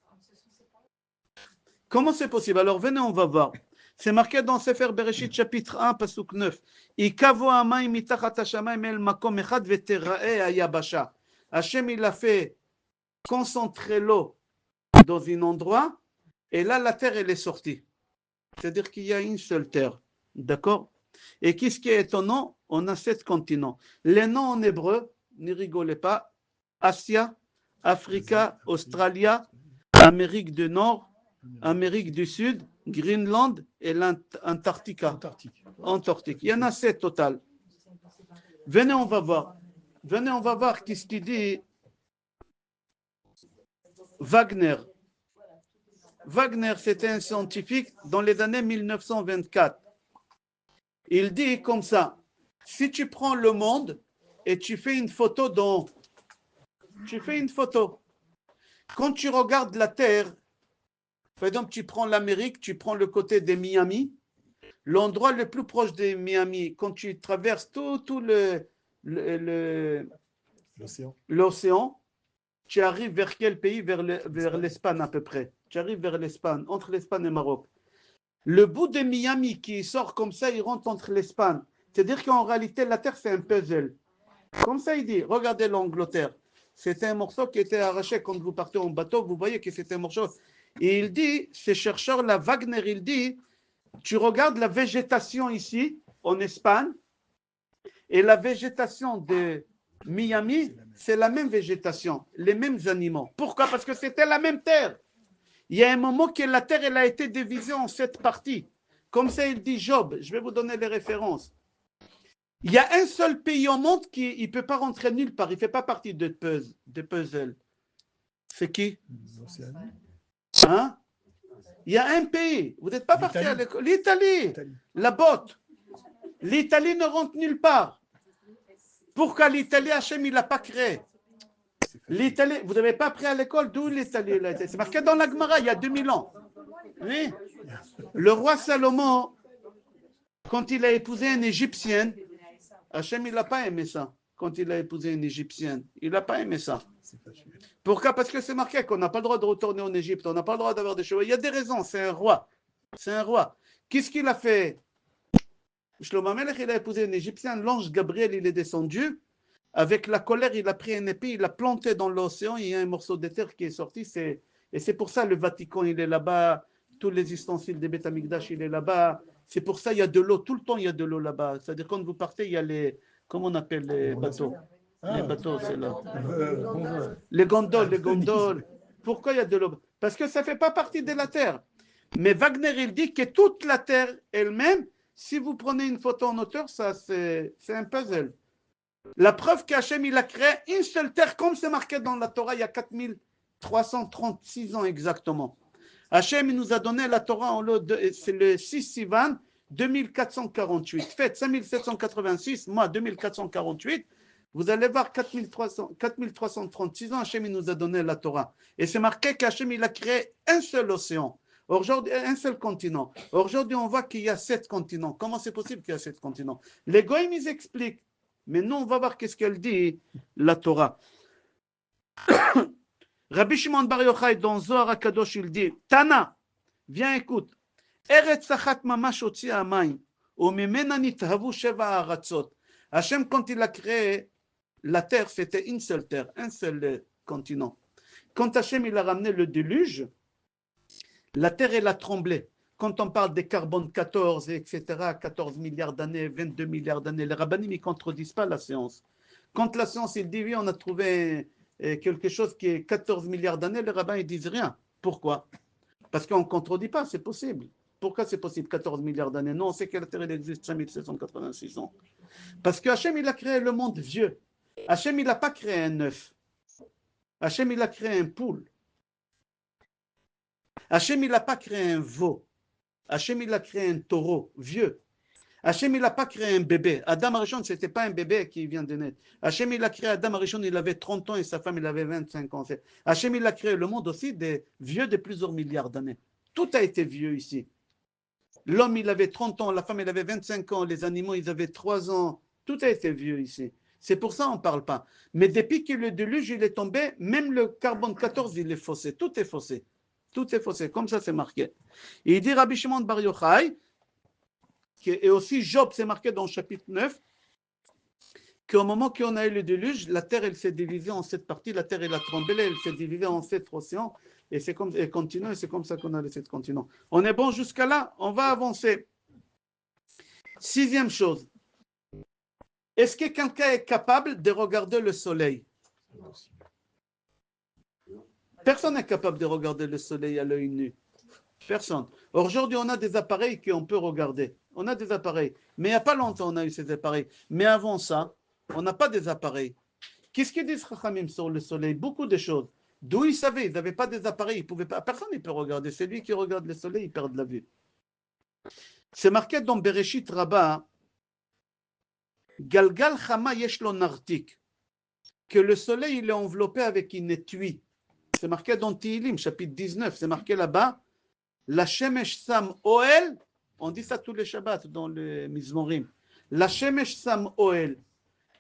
Comment c'est possible? Alors venez, on va voir. C'est marqué dans Sefer Bereshit chapitre 1, pasuk 9. Ikavo hamayim mitachat hashamayim el makom echad vetera'e hayabasha. Hachem il a fait concentrer l'eau dans un endroit et là la terre elle est sortie. C'est-à-dire qu'il y a une seule terre. D'accord? Et qu'est-ce qui est étonnant? On a 7 continents. Les noms en hébreu, ne rigolez pas. Asia, Africa, Australia, Amérique du Nord, Amérique du Sud, Greenland et l'Antarctique. Antarctique. Il y en a 7 total. Venez, on va voir. Venez, on va voir qu'est-ce qu'il dit Wagner. Wagner, c'était un scientifique dans les années 1924. Il dit comme ça, si tu prends le monde et tu fais une photo d'en haut, tu fais une photo. Quand tu regardes la Terre, par exemple, tu prends l'Amérique, tu prends le côté de Miami, l'endroit le plus proche de Miami, quand tu traverses tout l'océan, tu arrives vers quel pays? Vers l'Espagne à peu près. Tu arrives vers l'Espagne, entre l'Espagne et le Maroc. Le bout de Miami qui sort comme ça, il rentre entre l'Espagne. C'est-à-dire qu'en réalité, la Terre, c'est un puzzle. Comme ça, il dit, regardez l'Angleterre. C'était un morceau qui était arraché quand vous partez en bateau. Vous voyez que c'était un morceau. Et il dit, ces chercheurs-là, Wagner, il dit, tu regardes la végétation ici, en Espagne, et la végétation de Miami, c'est la même végétation, les mêmes animaux. Pourquoi? Parce que c'était la même terre. Il y a un moment que la terre elle a été divisée en 7 parties. Comme ça, il dit Job. Je vais vous donner les références. Il y a un seul pays au monde qui ne peut pas rentrer nulle part. Il ne fait pas partie de puzzle. C'est qui? Hein? Il y a un pays. Vous n'êtes pas parti à l'école. L'Italie. La botte. L'Italie ne rentre nulle part. Pourquoi l'Italie, Hachem, il l'a pas créé? L'Italie, vous n'avez pas appris à l'école d'où l'Italie? C'est marqué dans la Gemara, il y a 2000 ans. Oui. Le roi Salomon, quand il a épousé une Égyptienne, Hachem, il n'a pas aimé ça. Quand il a épousé une Égyptienne, il n'a pas aimé ça. Pourquoi? Parce que c'est marqué qu'on n'a pas le droit de retourner en Égypte, on n'a pas le droit d'avoir des chevaux. Il y a des raisons, c'est un roi. C'est un roi. Qu'est-ce qu'il a fait? Shlomo HaMelech, il a épousé une Égyptienne, l'ange Gabriel, il est descendu. Avec la colère, il a pris une épée, il l'a planté dans l'océan, il y a un morceau de terre qui est sorti. Et c'est pour ça le Vatican, il est là-bas, tous les ustensiles des Beth Amikdash, il est là-bas. C'est pour ça il y a de l'eau, tout le temps il y a de l'eau là-bas. C'est-à-dire quand vous partez, il y a les, comment on appelle les bateaux? Les bateaux, c'est là. Les gondoles. Pourquoi il y a de l'eau? Parce que ça ne fait pas partie de la terre. Mais Wagner, il dit que toute la terre elle-même, si vous prenez une photo en hauteur, ça c'est un puzzle. La preuve qu'Hachem, il a créé une seule terre, comme c'est marqué dans la Torah, il y a 4336 ans exactement. Hachem, il nous a donné la Torah, c'est le 6 Sivan, 2448. Faites 5786, moi 2448. Vous allez voir 4336 ans, Hachem, il nous a donné la Torah. Et c'est marqué qu'Hachem, il a créé un seul océan. Aujourd'hui, un seul continent. Aujourd'hui, on voit qu'il y a 7 continents. Comment c'est possible qu'il y a 7 continents? Les Goïms, ils expliquent. Mais nous, on va voir qu'est-ce qu'elle dit, la Torah. Rabbi Shimon Bar Yochai, dans Zohar HaKadosh, il dit, Tana, viens écoute, Eretz achat mamash otzi hamayim, umimena nithavu sheva haratzot. Hachem, quand il a créé la terre, c'était une seule terre, un seul continent. Quand Hachem, il a ramené le déluge, la terre, elle a tremblé. Quand on parle des carbone 14, etc., 14 milliards d'années, 22 milliards d'années, les rabbinim ne contredisent pas la science. Quand la science, il dit oui, on a trouvé quelque chose qui est 14 milliards d'années, les rabbins, ils disent rien. Pourquoi? Parce qu'on ne contredit pas, c'est possible. Pourquoi c'est possible 14 milliards d'années? Non, on sait que la Terre, elle existe 5786 ans. Parce que Hachem, il a créé le monde vieux. Hachem, il n'a pas créé un œuf. Hachem, il a créé un poule. Hachem, il n'a pas créé un veau. Hachem, il a créé un taureau vieux. Hachem, il n'a pas créé un bébé. Adam Arishon, ce n'était pas un bébé qui vient de naître. Hachem, il a créé Adam Arishon, il avait 30 ans et sa femme, il avait 25 ans. Hachem, il a créé le monde aussi des vieux de plusieurs milliards d'années. Tout a été vieux ici. L'homme, il avait 30 ans, la femme, elle avait 25 ans, les animaux, ils avaient 3 ans. Tout a été vieux ici. C'est pour ça qu'on ne parle pas. Mais depuis que le déluge, il est tombé, même le carbone 14, il est faussé. Tout est faussé. Tout est faussé. Comme ça, c'est marqué. Et il dit Rabbi Shimon Bar Yochai, et aussi Job, c'est marqué dans le chapitre 9, qu'au moment qu'on a eu le déluge, la terre, elle s'est divisée en 7 parties. La terre, elle a tremblé, elle s'est divisée en 7 océans. Et c'est comme et continue, et c'est comme ça qu'on a les 7 continents. On est bon jusqu'à là? On va avancer. 6e chose. Est-ce que quelqu'un est capable de regarder le soleil? Personne n'est capable de regarder le soleil à l'œil nu. Personne. Aujourd'hui, on a des appareils qu'on peut regarder. On a des appareils. Mais il n'y a pas longtemps, on a eu ces appareils. Mais avant ça, on n'a pas des appareils. Qu'est-ce qu'ils disent Chachamim sur le soleil? Beaucoup de choses. D'où ils savaient? Ils n'avaient pas des appareils. Ils pouvaient pas. Personne ne peut regarder. C'est lui qui regarde le soleil, il perd de la vue. C'est marqué dans Bereshit Rabbah, Galgal Chama Yeshlo Nartik, que le soleil il est enveloppé avec une étui. C'est marqué dans Tihilim, chapitre 19. C'est marqué là-bas. La Shemesh Sam Oel, on dit ça tous les Shabbats dans le Mizmorim. La Shemesh Sam Oel,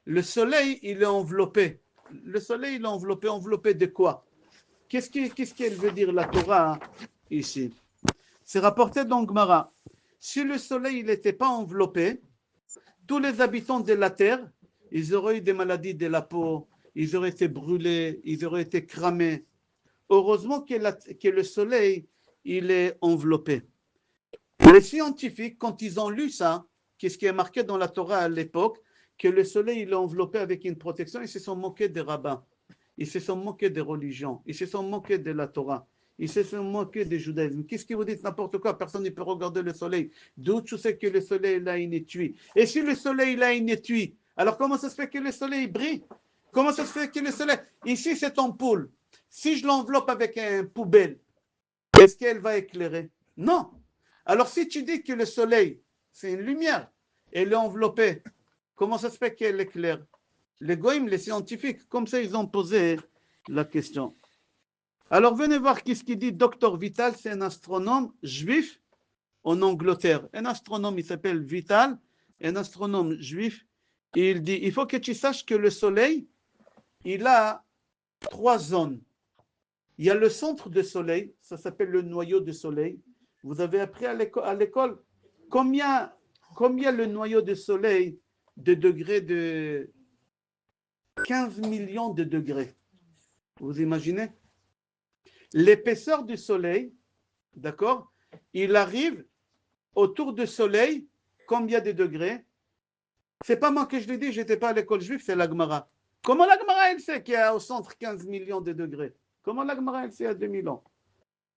le soleil il est enveloppé. Le soleil il est enveloppé, enveloppé de quoi? Qu'est-ce qu'elle veut dire la Torah ici? C'est rapporté dans Gemara. Si le soleil il n'était pas enveloppé, tous les habitants de la terre, ils auraient eu des maladies de la peau, ils auraient été brûlés, ils auraient été cramés. Heureusement que le soleil il est enveloppé. Les scientifiques, quand ils ont lu ça, qu'est-ce qui est marqué dans la Torah à l'époque, que le soleil il est enveloppé avec une protection, ils se sont moqués des rabbins, ils se sont moqués des religions, ils se sont moqués de la Torah, ils se sont moqués du judaïsme. Qu'est-ce que vous dites? N'importe quoi, personne ne peut regarder le soleil. D'où tu sais que le soleil il a une étui? Et si le soleil il a une étui, alors comment ça se fait que le soleil brille? Comment ça se fait que le soleil... Ici, cette ampoule, si je l'enveloppe avec un poubelle, est-ce qu'elle va éclairer? Non. Alors si tu dis que le soleil, c'est une lumière, elle est enveloppée. Comment ça se fait qu'elle est claire? Les goïms, les scientifiques, comme ça, ils ont posé la question. Alors, venez voir qu'est-ce qu'il dit Dr. Vital, c'est un astronome juif en Angleterre. Un astronome, il s'appelle Vital, un astronome juif. Et il dit, il faut que tu saches que le Soleil, il a 3 zones. Il y a le centre du Soleil, ça s'appelle le noyau du Soleil. Vous avez appris à l'école combien le noyau du Soleil de degrés de 15 millions de degrés. Vous imaginez? L'épaisseur du Soleil, d'accord, il arrive autour du Soleil, combien de degrés? C'est pas moi que je l'ai dit, je n'étais pas à l'école juive, c'est la Gemara. Comment la Gemara, elle sait qu'il y a au centre 15 millions de degrés? Comment la Gemara, elle sait à 2000 ans?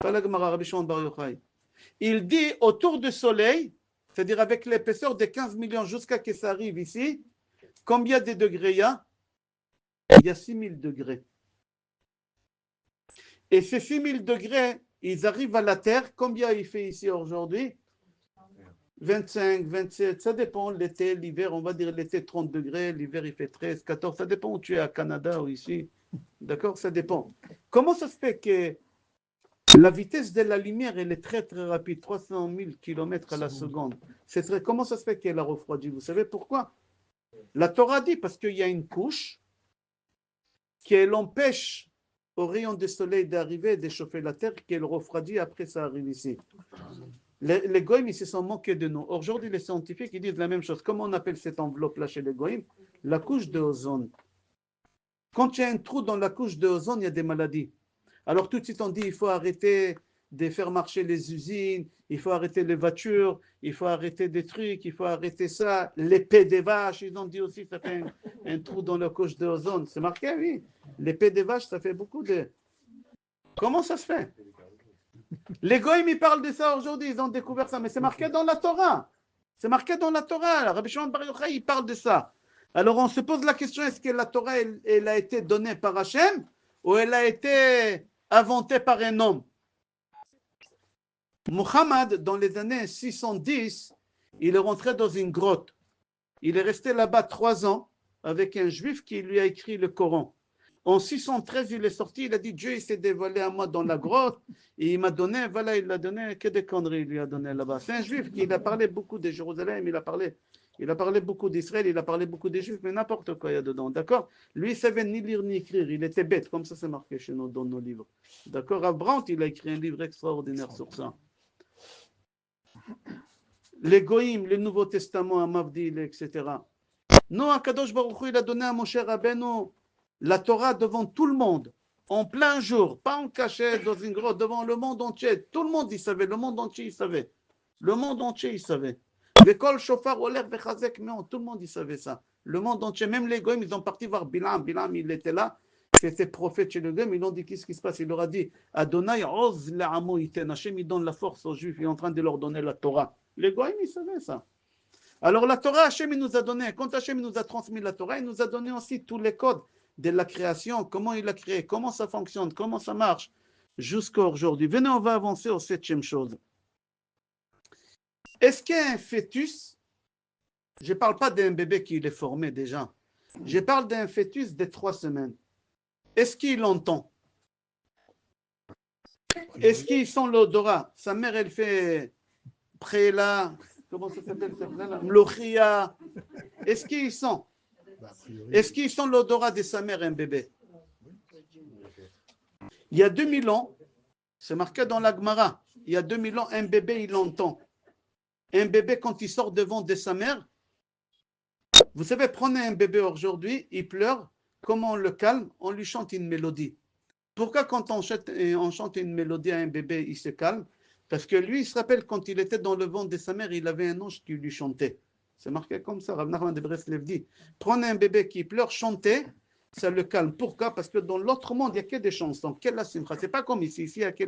Pas la Gemara, Rabbi Shimon Bar Yochai. Il dit autour du Soleil, c'est-à-dire avec l'épaisseur de 15 millions jusqu'à ce que ça arrive ici, combien de degrés il y a? Il y a 6000 degrés. Et ces 6000 degrés, ils arrivent à la Terre. Combien il fait ici aujourd'hui? 25, 27, ça dépend. L'été, l'hiver, on va dire l'été 30 degrés, l'hiver il fait 13, 14, ça dépend où tu es, à Canada ou ici. D'accord? Ça dépend. Comment ça se fait que la vitesse de la lumière, elle est très très rapide, 300 000 km à la seconde. Comment ça se fait qu'elle a refroidi? Vous savez pourquoi? La Torah dit parce qu'il y a une couche qui empêche au rayon du soleil d'arriver et d'échauffer la terre, qu'elle refroidit, après ça arrive ici. Les goïms, ils se sont moqués de nous. Aujourd'hui, les scientifiques, ils disent la même chose. Comment on appelle cette enveloppe-là chez les goïms? La couche d'ozone. Quand il y a un trou dans la couche d'ozone, il y a des maladies. Alors tout de suite, on dit il faut arrêter de faire marcher les usines, il faut arrêter les voitures, il faut arrêter des trucs, il faut arrêter ça. L'épée des vaches, ils ont dit aussi, ça fait un trou dans la couche d'ozone. C'est marqué, oui. L'épée des vaches, ça fait beaucoup de... Comment ça se fait? Les goïms, ils parlent de ça aujourd'hui, ils ont découvert ça, mais c'est marqué dans la Torah. C'est marqué dans la Torah. Rabbi Shimon Bar Yochai, il parle de ça. Alors on se pose la question, est-ce que la Torah, elle a été donnée par Hachem ou elle a été inventée par un homme? Muhammad, dans les années 610, il est rentré dans une grotte. Il est resté là-bas 3 ans avec un juif qui lui a écrit le Coran. En 613, il est sorti, il a dit Dieu il s'est dévoilé à moi dans la grotte et il m'a donné, voilà, il a donné, que des conneries il lui a donné là-bas. C'est un juif qui a parlé beaucoup de Jérusalem, il a parlé beaucoup d'Israël, il a parlé beaucoup des juifs, mais n'importe quoi il y a dedans, d'accord? Lui, il savait ni lire ni écrire, il était bête, comme ça c'est marqué chez nous dans nos livres. D'accord? Rav Brandt, il a écrit un livre extraordinaire sur ça. Les Goïm, le Nouveau Testament, à Mavdil, etc. Non, Akadosh Baruch Hu, il a donné à Moshe Rabbeinu la Torah devant tout le monde, en plein jour, pas en cachette, dans une grotte, devant le monde entier. Tout le monde, il savait, le monde entier, il savait. Le monde entier, il savait. L'école Shofar, Oler, Bechazek, mais tout le monde, il savait ça. Le monde entier, même les Goïm, ils ont parti voir Bilam. Bilam, il était là, c'était prophète chez les Goïm, ils ont dit, qu'est-ce qui se passe? Il leur a dit, Adonai, Oz, l'amo, iten, Hachem, il donne la force aux Juifs, il est en train de leur donner la Torah. Les Goïm, ils savaient ça. Alors la Torah, Hachem, il nous a donné, quand Hachem nous a transmis la Torah, il nous a donné aussi tous les codes de la création, comment il a créé, comment ça fonctionne, comment ça marche, jusqu'à aujourd'hui. Venez, on va avancer au 7e chose. Est-ce qu'un fœtus, je ne parle pas d'un bébé qui est formé déjà, je parle d'un fœtus de 3 semaines, est-ce qu'il entend? Est-ce qu'il sent l'odorat? Sa mère, elle fait préla, comment ça s'appelle ça? Mlochia. Est-ce qu'il sent? Est-ce qu'il sent l'odorat de sa mère, un bébé? Il y a 2000 ans, c'est marqué dans la Gemara, il y a 2000 ans, un bébé, il entend. Un bébé, quand il sort devant de sa mère, vous savez, prenez un bébé aujourd'hui, il pleure, comment on le calme? On lui chante une mélodie. Pourquoi quand on chante une mélodie à un bébé, il se calme? Parce que lui, il se rappelle quand il était dans le ventre de sa mère, il avait un ange qui lui chantait. C'est marqué comme ça, Rav Nachman de Breslev dit. Prenez un bébé qui pleure, chantez, ça le calme. Pourquoi? Parce que dans l'autre monde, il n'y a que des chansons. Quelle simcha? C'est pas comme ici. Ici, il y a que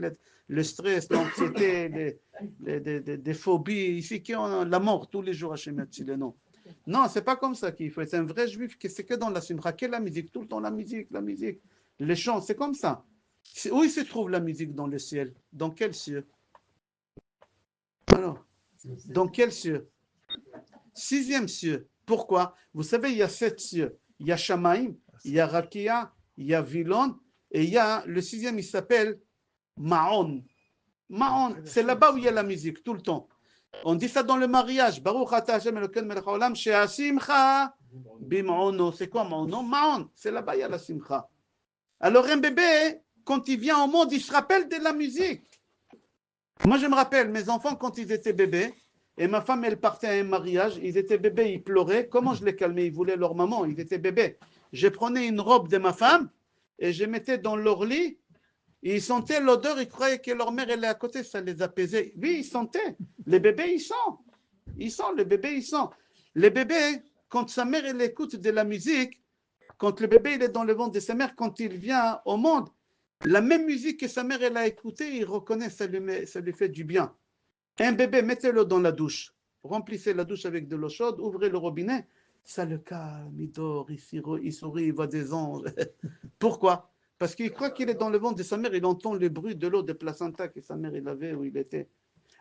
le stress, l'anxiété, des phobies. Ici, qui ont la mort tous les jours à Shemet, non. Non, c'est pas comme ça qu'il faut. C'est un vrai juif, c'est que dans la simcha. Quelle la musique? Tout le temps la musique. Les chants, c'est comme ça. Où il se trouve la musique dans le ciel? Dans quel ciel? Alors, dans quel ciel? 6e cieux. Pourquoi? Vous savez, il y a 7 cieux. Il y a Shamaïm, il y a Rakia, il y a Vilon, et il y a le 6e, il s'appelle Maon. Maon, c'est là-bas où il y a la musique, tout le temps. On dit ça dans le mariage. Baruch ata Hashem Elokeinu melech haolam she'asimcha bim'ono. C'est quoi Maono? Maon. C'est là-bas il y a la simcha. Alors un bébé, quand il vient au monde, il se rappelle de la musique. Moi je me rappelle, mes enfants quand ils étaient bébés, et ma femme elle partait à un mariage, ils étaient bébés, ils pleuraient. Comment je les calmais? Ils voulaient leur maman, ils étaient bébés. Je prenais une robe de ma femme et je mettais dans leur lit. Ils sentaient l'odeur, ils croyaient que leur mère elle est à côté, ça les apaisait. Oui, ils sentaient. Les bébés, ils sentent. Ils sentent, les bébés, ils sentent. Les bébés, quand sa mère elle écoute de la musique, quand le bébé il est dans le ventre de sa mère, quand il vient au monde, la même musique que sa mère elle a écoutée, il reconnaît, ça lui fait du bien. Un bébé, mettez-le dans la douche. Remplissez la douche avec de l'eau chaude, ouvrez le robinet, ça le calme, il dort, il sourit, il voit des anges. Pourquoi? Parce qu'il croit qu'il est dans le ventre de sa mère, il entend le bruit de l'eau de placenta que sa mère il avait où il était.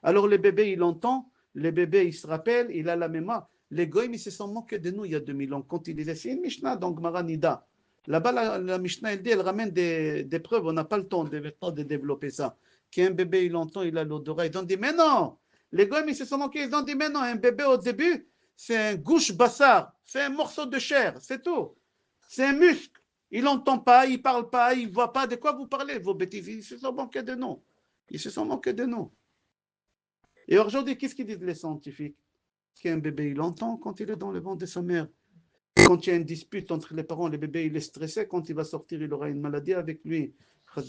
Alors le bébé, il entend, le bébé, il se rappelle, il a la mémoire. Les goïms, ils se sont moqués de nous il y a 2000 ans. Quand ils disaient, c'est une Mishnah, donc Maranida. Là-bas, la Mishnah, elle dit, elle ramène des preuves, on n'a pas le temps de développer ça. Qu'un bébé, il entend, il a l'odorat, ils ont dit, mais non, les goïms, ils se sont moqués, ils ont dit, mais non, un bébé au début, c'est un gouche bassard, c'est un morceau de chair, c'est tout. C'est un muscle. Il n'entend pas, il ne parle pas, il ne voit pas. De quoi vous parlez, vos bêtises? Ils se sont moqués de nous. Ils se sont moqués de nous. Et aujourd'hui, qu'est-ce qu'ils disent les scientifiques? Qu'un bébé, il entend quand il est dans le ventre de sa mère. Quand il y a une dispute entre les parents, le bébé, il est stressé. Quand il va sortir, il aura une maladie avec lui.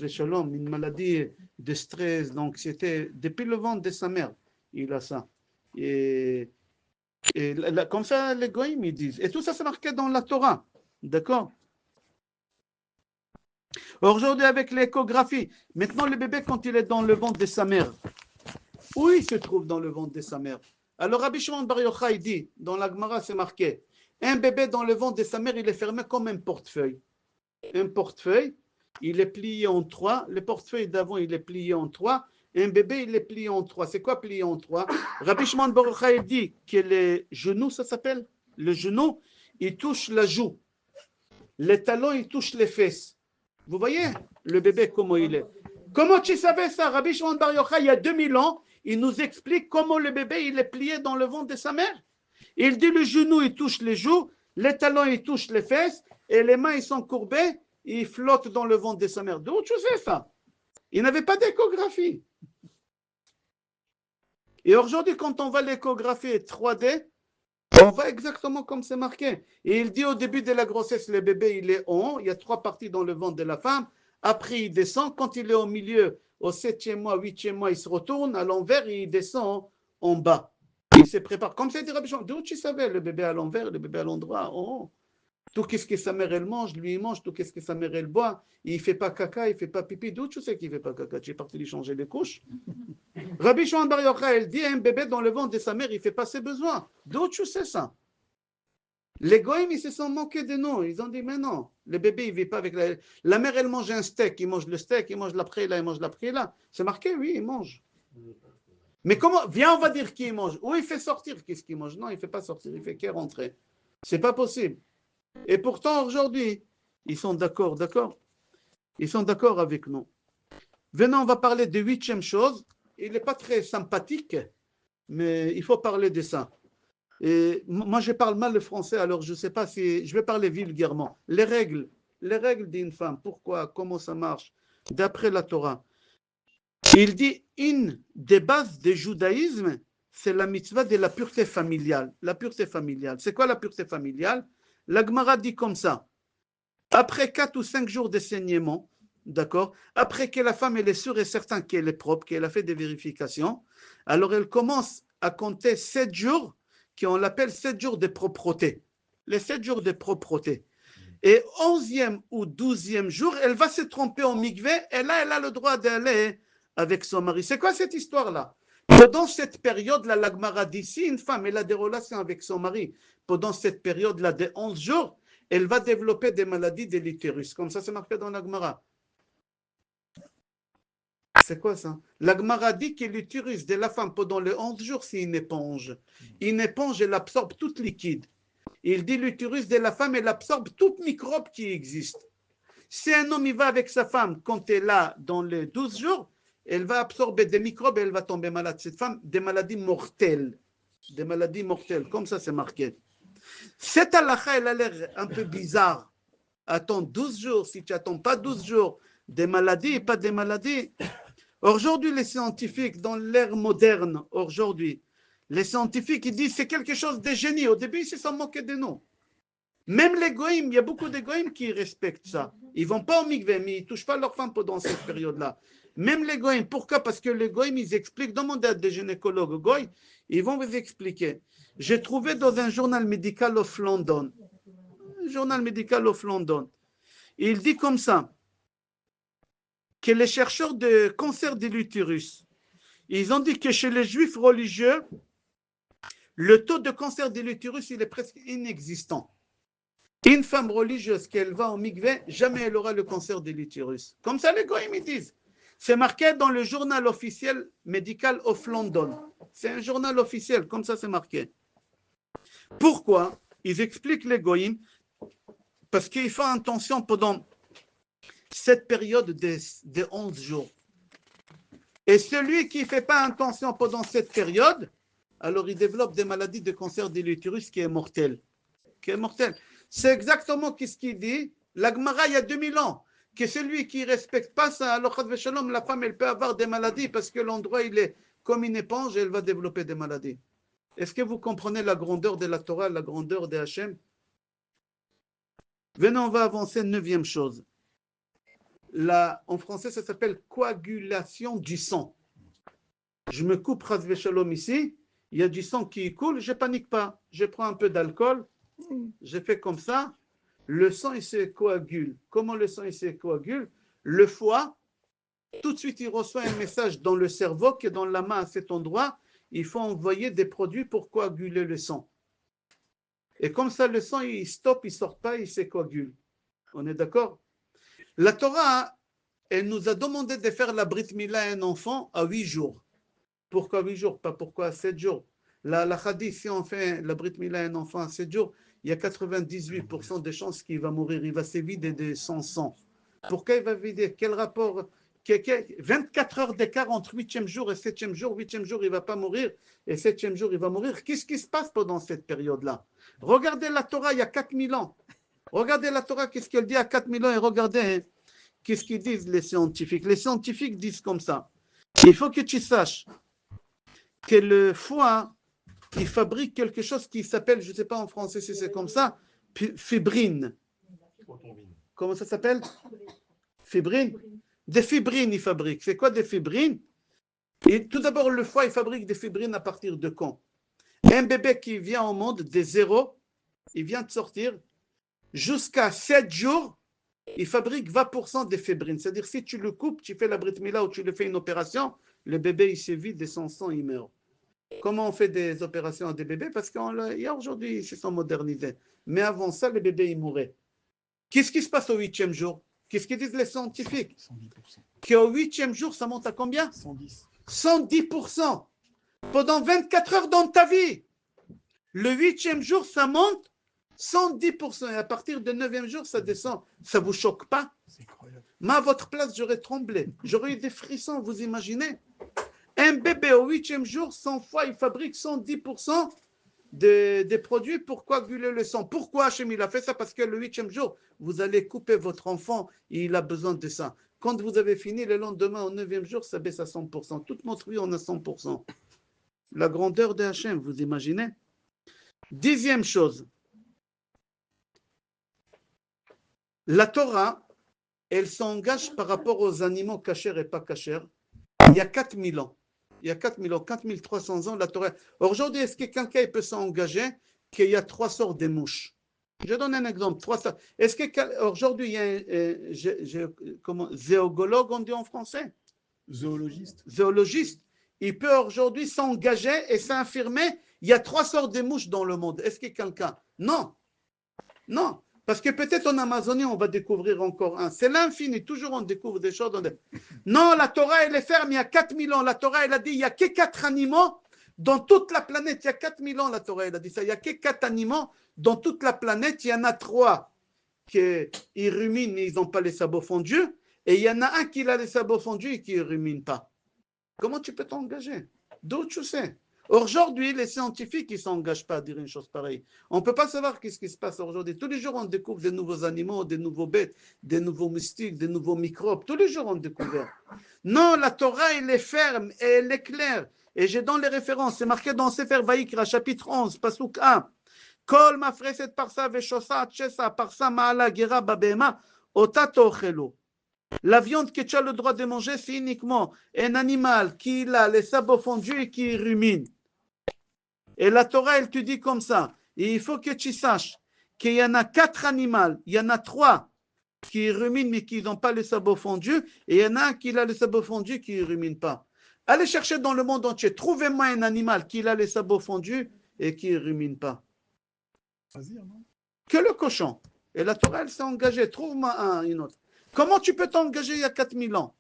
Shalom, une maladie de stress, d'anxiété. Depuis le ventre de sa mère, il a ça. Et comme ça, les goïms, ils disent. Et tout ça, c'est marqué dans la Torah. D'accord? Aujourd'hui, avec l'échographie, maintenant le bébé, quand il est dans le ventre de sa mère, où il se trouve dans le ventre de sa mère? Alors, Rabbi Shimon Bar Yochai dit, dans la Gemara, c'est marqué, un bébé dans le ventre de sa mère, il est fermé comme un portefeuille. Un portefeuille, il est plié en trois. Le portefeuille d'avant, il est plié en trois. Un bébé, il est plié en trois. C'est quoi plié en trois? Rabbi Shimon Bar Yochai dit que les genoux, ça s'appelle, le genou, il touche la joue. Les talons, ils touchent les fesses. Vous voyez le bébé, comment il est? Comment tu savais ça? Rabbi Shimon Bar Yochai, il y a 2000 ans, il nous explique comment le bébé, il est plié dans le ventre de sa mère. Il dit le genou, il touche les joues, les talons, ils touchent les fesses, et les mains, ils sont courbées, ils flottent dans le ventre de sa mère. D'où tu sais ça? Il n'avait pas d'échographie. Et aujourd'hui, quand on va l'échographie 3D, on va exactement comme c'est marqué. Et il dit au début de la grossesse, le bébé, il est en haut, il y a 3 parties dans le ventre de la femme. Après, il descend. Quand il est au milieu, au 7e mois, 8e mois, il se retourne à l'envers et il descend en bas. Il se prépare. Comme ça, il dit Rabbi Shimon, d'où tu savais le bébé à l'envers, le bébé à l'endroit, en haut. Tout qu'est-ce que sa mère, elle mange, lui, il mange. Tout qu'est-ce que sa mère, elle boit. Il ne fait pas caca, il ne fait pas pipi. D'où tu sais qu'il ne fait pas caca? Tu es parti lui changer les couches. Rabbi Shimon Bar Yochai, elle dit un bébé dans le ventre de sa mère, il ne fait pas ses besoins. D'où tu sais ça? Les goïms, ils se sont moqués de nous. Ils ont dit, mais non, le bébé, il ne vit pas avec la mère, elle mange un steak. Il mange le steak, il mange l'après là, il mange l'après là. C'est marqué, oui, il mange. Mais comment? Viens, on va dire qu'il mange. Ou il fait sortir, qu'est-ce qu'il mange? Non, il ne fait pas sortir, il fait qu'à rentrer. C'est pas possible. Et pourtant, aujourd'hui, ils sont d'accord, ils sont d'accord avec nous. Venons, on va parler de 8e chose. Il n'est pas très sympathique, mais il faut parler de ça. Et moi, je parle mal le français, alors je ne sais pas si... Je vais parler vulgairement. Les règles d'une femme, pourquoi, comment ça marche, d'après la Torah. Il dit, une des bases du judaïsme, c'est la mitzvah de la pureté familiale. La pureté familiale. C'est quoi la pureté familiale? La Gemara dit comme ça. Après 4 ou 5 jours de saignement, d'accord, après que la femme elle est sûre et certaine qu'elle est propre, qu'elle a fait des vérifications, alors elle commence à compter 7 jours, qu'on l'appelle 7 jours de propreté. Les 7 jours de propreté. Et 11e ou 12e jour, elle va se tromper en mikvé, et là, elle a le droit d'aller avec son mari. C'est quoi cette histoire-là? Pendant cette période-là, la Gemara dit, si une femme elle a des relations avec son mari, pendant cette période-là de 11 jours, elle va développer des maladies de l'utérus. Comme ça, c'est marqué dans la Gemara. C'est quoi ça? La Gemara dit que l'utérus de la femme pendant les 11 jours, c'est une éponge. Une éponge, elle absorbe tout liquide. Il dit l'utérus de la femme, elle absorbe tout microbe qui existe. Si un homme il va avec sa femme quand elle est là dans les 12 jours, elle va absorber des microbes et elle va tomber malade. Cette femme, des maladies mortelles. Des maladies mortelles, comme ça c'est marqué. Cette halakha, elle a l'air un peu bizarre. Attends 12 jours, si tu n'attends pas 12 jours, des maladies et pas des maladies. Aujourd'hui, les scientifiques, dans l'ère moderne, aujourd'hui, les scientifiques, ils disent c'est quelque chose de génie. Au début, ils se sont moqués de nous. Même les goïms, il y a beaucoup de goïms qui respectent ça. Ils ne vont pas au mikvé, mais ils ne touchent pas leur femme pendant cette période-là. Même les goïms, pourquoi? Parce que les goïms, ils expliquent, demandez à des gynécologues goïms, ils vont vous expliquer. J'ai trouvé dans un journal médical of London, il dit comme ça, que les chercheurs de cancer de l'utérus, ils ont dit que chez les juifs religieux, le taux de cancer de l'utérus, il est presque inexistant. Une femme religieuse, qu'elle va au mikvé, jamais elle aura le cancer de l'utérus. Comme ça, les goïms, ils disent. C'est marqué dans le journal officiel médical of London. C'est un journal officiel, comme ça c'est marqué. Pourquoi? Ils expliquent les goïms, parce qu'ils font attention pendant cette période des 11 jours. Et celui qui ne fait pas attention pendant cette période, alors il développe des maladies de cancer de l'utérus qui est mortel. C'est exactement ce qu'il dit, la Gemara il y a 2000 ans, que celui qui ne respecte pas ça, alors la femme elle peut avoir des maladies parce que l'endroit il est comme une éponge et elle va développer des maladies. Est-ce que vous comprenez la grandeur de la Torah, la grandeur de Hachem? Venez, on va avancer, 9e chose. En français, ça s'appelle coagulation du sang. Je me coupe Chas Shalom ici, il y a du sang qui coule, je ne panique pas. Je prends un peu d'alcool, je fais comme ça, le sang il se coagule. Comment le sang il se coagule? Le foie, tout de suite il reçoit un message dans le cerveau qui est dans la main à cet endroit, il faut envoyer des produits pour coaguler le sang. Et comme ça le sang il stoppe, il ne sort pas, il se coagule. On est d'accord? La Torah, elle nous a demandé de faire la Brit Mila à un enfant à 8 jours. Pourquoi 8 jours? Pas pourquoi 7 jours. La hadith, si on fait la Brit Mila à un enfant à 7 jours, il y a 98% de chances qu'il va mourir. Il va se vider de son sang. Pourquoi il va vider? Quel rapport? 24 heures d'écart entre 8e jour et 7e jour. 8e jour, il ne va pas mourir. Et 7e jour, il va mourir. Qu'est-ce qui se passe pendant cette période-là? Regardez la Torah il y a 4000 ans. Regardez la Torah, qu'est-ce qu'elle dit à 4000 ans et regardez qu'est-ce qu'ils disent les scientifiques. Les scientifiques disent comme ça. Il faut que tu saches que le foie, il fabrique quelque chose qui s'appelle, je ne sais pas en français si c'est comme ça, fibrine. Comment ça s'appelle? Fibrine. Des fibrines, il fabrique. C'est quoi des fibrines? Et tout d'abord, le foie, il fabrique des fibrines à partir de quand? Un bébé qui vient au monde des zéros, il vient de sortir, jusqu'à 7 jours, il fabrique 20% des fibrines. C'est-à-dire, si tu le coupes, tu fais la Brit Mila ou tu le fais une opération, le bébé, il se vide et son sang, il meurt. Comment on fait des opérations à des bébés? Parce qu'il y a aujourd'hui, ils se sont modernisés. Mais avant ça, les bébés, ils mouraient. Qu'est-ce qui se passe au 8e jour? Qu'est-ce qu'ils disent les scientifiques? 110%. Qu'au 8e jour, ça monte à combien? 110. 110%. Pendant 24 heures dans ta vie. Le 8e jour, ça monte 110%. Et à partir du 9e jour, ça descend. Ça ne vous choque pas? C'est incroyable. Moi, à votre place, j'aurais tremblé. J'aurais eu des frissons, vous imaginez? Un bébé au 8e jour, son foie, il fabrique 110% des produits pour coaguler le sang. Pourquoi Hachem il a fait ça? Parce que le 8e jour, vous allez couper votre enfant et il a besoin de ça. Quand vous avez fini, le lendemain, au 9e jour, ça baisse à 100%. Toute notre vie, on a 100%. La grandeur de Hachem, vous imaginez? 10e chose. La Torah, elle s'engage par rapport aux animaux cachers et pas cachers. Il y a 4000 ans. Il y a 4000 ans, 4300 ans, la Torah. Aujourd'hui, est-ce que quelqu'un peut s'engager qu'il y a 3 sortes de mouches? Je donne un exemple. 3 sortes. Est-ce qu'aujourd'hui, il y a un zoologue, on dit en français? Zoologiste. Zoologiste. Il peut aujourd'hui s'engager et s'affirmer il y a 3 sortes de mouches dans le monde. Est-ce que quelqu'un? Non. Non. Parce que peut-être en Amazonie, on va découvrir encore un. C'est l'infini. Toujours on découvre des choses. Non, la Torah, elle est ferme il y a 4000 ans. La Torah, elle a dit il n'y a que 4 animaux dans toute la planète. Il y a 4000 ans, la Torah, elle a dit ça. Il n'y a que 4 animaux dans toute la planète. Il y en a 3 qui ruminent, mais ils n'ont pas les sabots fondus. Et il y en a un qui a les sabots fondus et qui ne rumine pas. Comment tu peux t'engager? D'où tu sais? Aujourd'hui, les scientifiques, ils ne s'engagent pas à dire une chose pareille. On ne peut pas savoir ce qui se passe aujourd'hui. Tous les jours, on découvre des nouveaux animaux, des nouveaux bêtes, des nouveaux mystiques, des nouveaux microbes. Tous les jours, on découvre. Non, la Torah, elle est ferme et elle est claire. Et j'ai dans les références, c'est marqué dans Sefer Vaïkra, chapitre 11, Pasuk 1. Kol mafreset parsa veshosa tchesa parsa ma'ala gera babema otato ochelo. La viande que tu as le droit de manger, c'est uniquement un animal qui a les sabots fondus et qui rumine. Et la Torah, elle te dit comme ça. Et il faut que tu saches qu'il y en a 4 animaux, il y en a 3 qui ruminent mais qui n'ont pas les sabots fondus, et il y en a un qui a les sabots fondus qui ne rumine pas. Allez chercher dans le monde entier, trouvez-moi un animal qui a les sabots fondus et qui ne rumine pas. Que le cochon. Et la Torah, elle s'est engagée. Trouve-moi une autre. Comment tu peux t'engager il y a 4000 ans?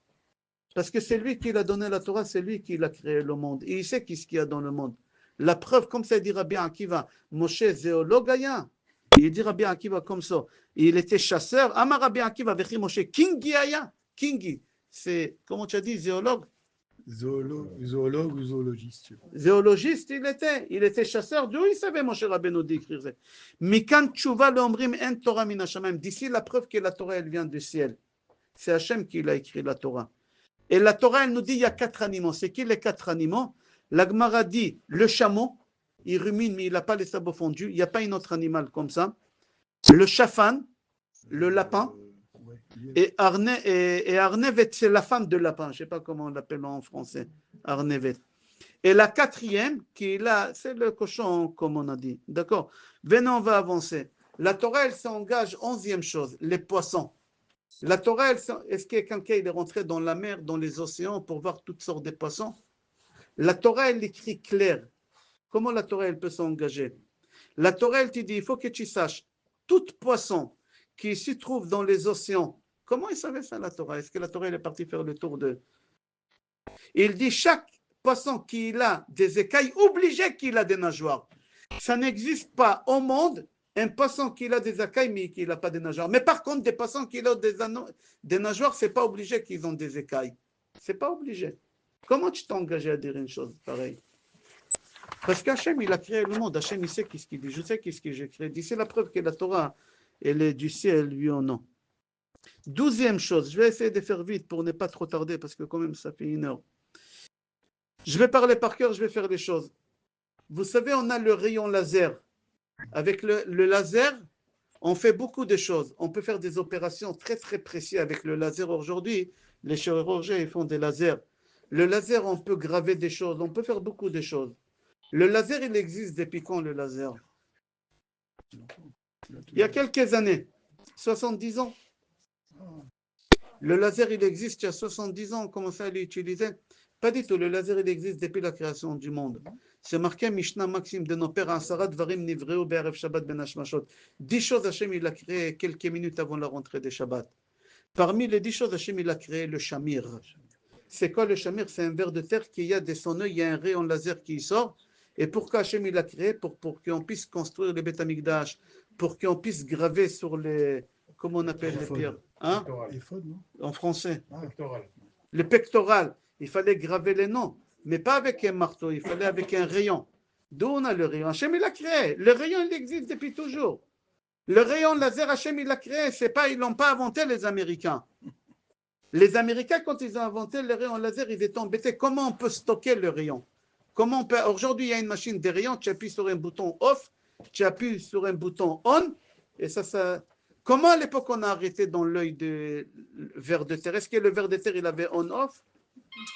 Parce que c'est lui qui a donné la Torah, c'est lui qui a créé le monde. Et il sait qu'est-ce qu'il y a dans le monde. La preuve, comme ça dit Rabbi Akiva, Moshe Zéologaya, il dit Rabbi Akiva comme ça. Il était chasseur. Amar Rabbi Akiva, Vechi Moshe, Kingi Aya. Kingi, c'est, comment tu as dit, zéologue? Zoologue ou zoologiste. Zoologiste, il était chasseur. D'où il savait, Moshe Rabbeinu, d'écrire ça? Mikan Tshuva l'omrim en Torah min Hashamayim. D'ici la preuve que la Torah, elle vient du ciel. C'est Hachem qui l'a écrit, la Torah. Et la Torah, elle nous dit il y a 4 animaux. C'est qui les 4 animaux? La Gemara dit le chameau, il rumine, mais il n'a pas les sabots fondus. Il n'y a pas un autre animal comme ça. Le chafan, le lapin. Et Arnevet, c'est la femme de lapin. Je ne sais pas comment on l'appelle en français. Arnevet. Et la 4e, qui est là, c'est le cochon, comme on a dit. D'accord? Venez, on va avancer. La Torah, elle s'engage, 11e chose, les poissons. La Torah, est-ce que quelqu'un est rentré dans la mer, dans les océans, pour voir toutes sortes de poissons? La Torah, elle écrit clair. Comment la Torah, elle peut s'engager? La Torah, elle te dit, il faut que tu saches, tout poisson qui se trouve dans les océans, comment il savait ça, la Torah? Est-ce que la Torah, elle est partie faire le tour de... Il dit, chaque poisson qui a des écailles, obligé qu'il a des nageoires. Ça n'existe pas au monde un poisson qui a des écailles, mais qui n'a pas de nageoires. Mais par contre, des poissons qui ont des nageoires, ce n'est pas obligé qu'ils ont des écailles. Ce n'est pas obligé. Comment tu t'es engagé à dire une chose pareille? Parce qu'Hachem, il a créé le monde. Hachem, il sait qu'est-ce qu'il dit. Je sais qu'est-ce que j'ai créé. C'est la preuve que la Torah, elle est du ciel, oui ou non. 12e chose, je vais essayer de faire vite pour ne pas trop tarder, parce que quand même, ça fait 1 heure. Je vais parler par cœur, je vais faire les choses. Vous savez, on a le rayon laser. Avec le laser, on fait beaucoup de choses. On peut faire des opérations très, très précises avec le laser. Aujourd'hui, les chirurgiens, ils font des lasers. Le laser, on peut graver des choses. On peut faire beaucoup de choses. Le laser, il existe depuis quand, le laser? Il y a quelques années. 70 ans. Le laser, il existe il y a 70 ans. On commençait à l'utiliser. Pas du tout. Le laser, il existe depuis la création du monde. C'est marqué Mishnah Maxime de nos pères, Asarat Varim Nivreu Be'erev Shabbat Ben Hashmashot. 10 choses, Hachem, il a créé quelques minutes avant la rentrée des Shabbat. Parmi les 10 choses, Hachem, il a créé le Shamir. C'est quoi le Shamir? C'est un ver de terre qui a de son œil, il y a un rayon laser qui sort. Et pourquoi Hachem, il a créé? Pour qu'on puisse construire les Beth Amikdash, pour qu'on puisse graver sur les. Comment on appelle les pierres? Hein? En français. Le pectoral. Il fallait graver les noms. Mais pas avec un marteau, il fallait avec un rayon. D'où on a le rayon? Hachem, il l'a créé. Le rayon, il existe depuis toujours. Le rayon laser, Hachem, il l'a créé. C'est pas, ils ne l'ont pas inventé, les Américains. Les Américains, quand ils ont inventé le rayon laser, ils étaient embêtés. Comment on peut stocker le rayon? Comment on peut... Aujourd'hui, il y a une machine de rayon, tu appuies sur un bouton off, tu appuies sur un bouton on, et ça... Comment à l'époque on a arrêté dans l'œil de ver de terre? Est-ce que le ver de terre, il avait on-off?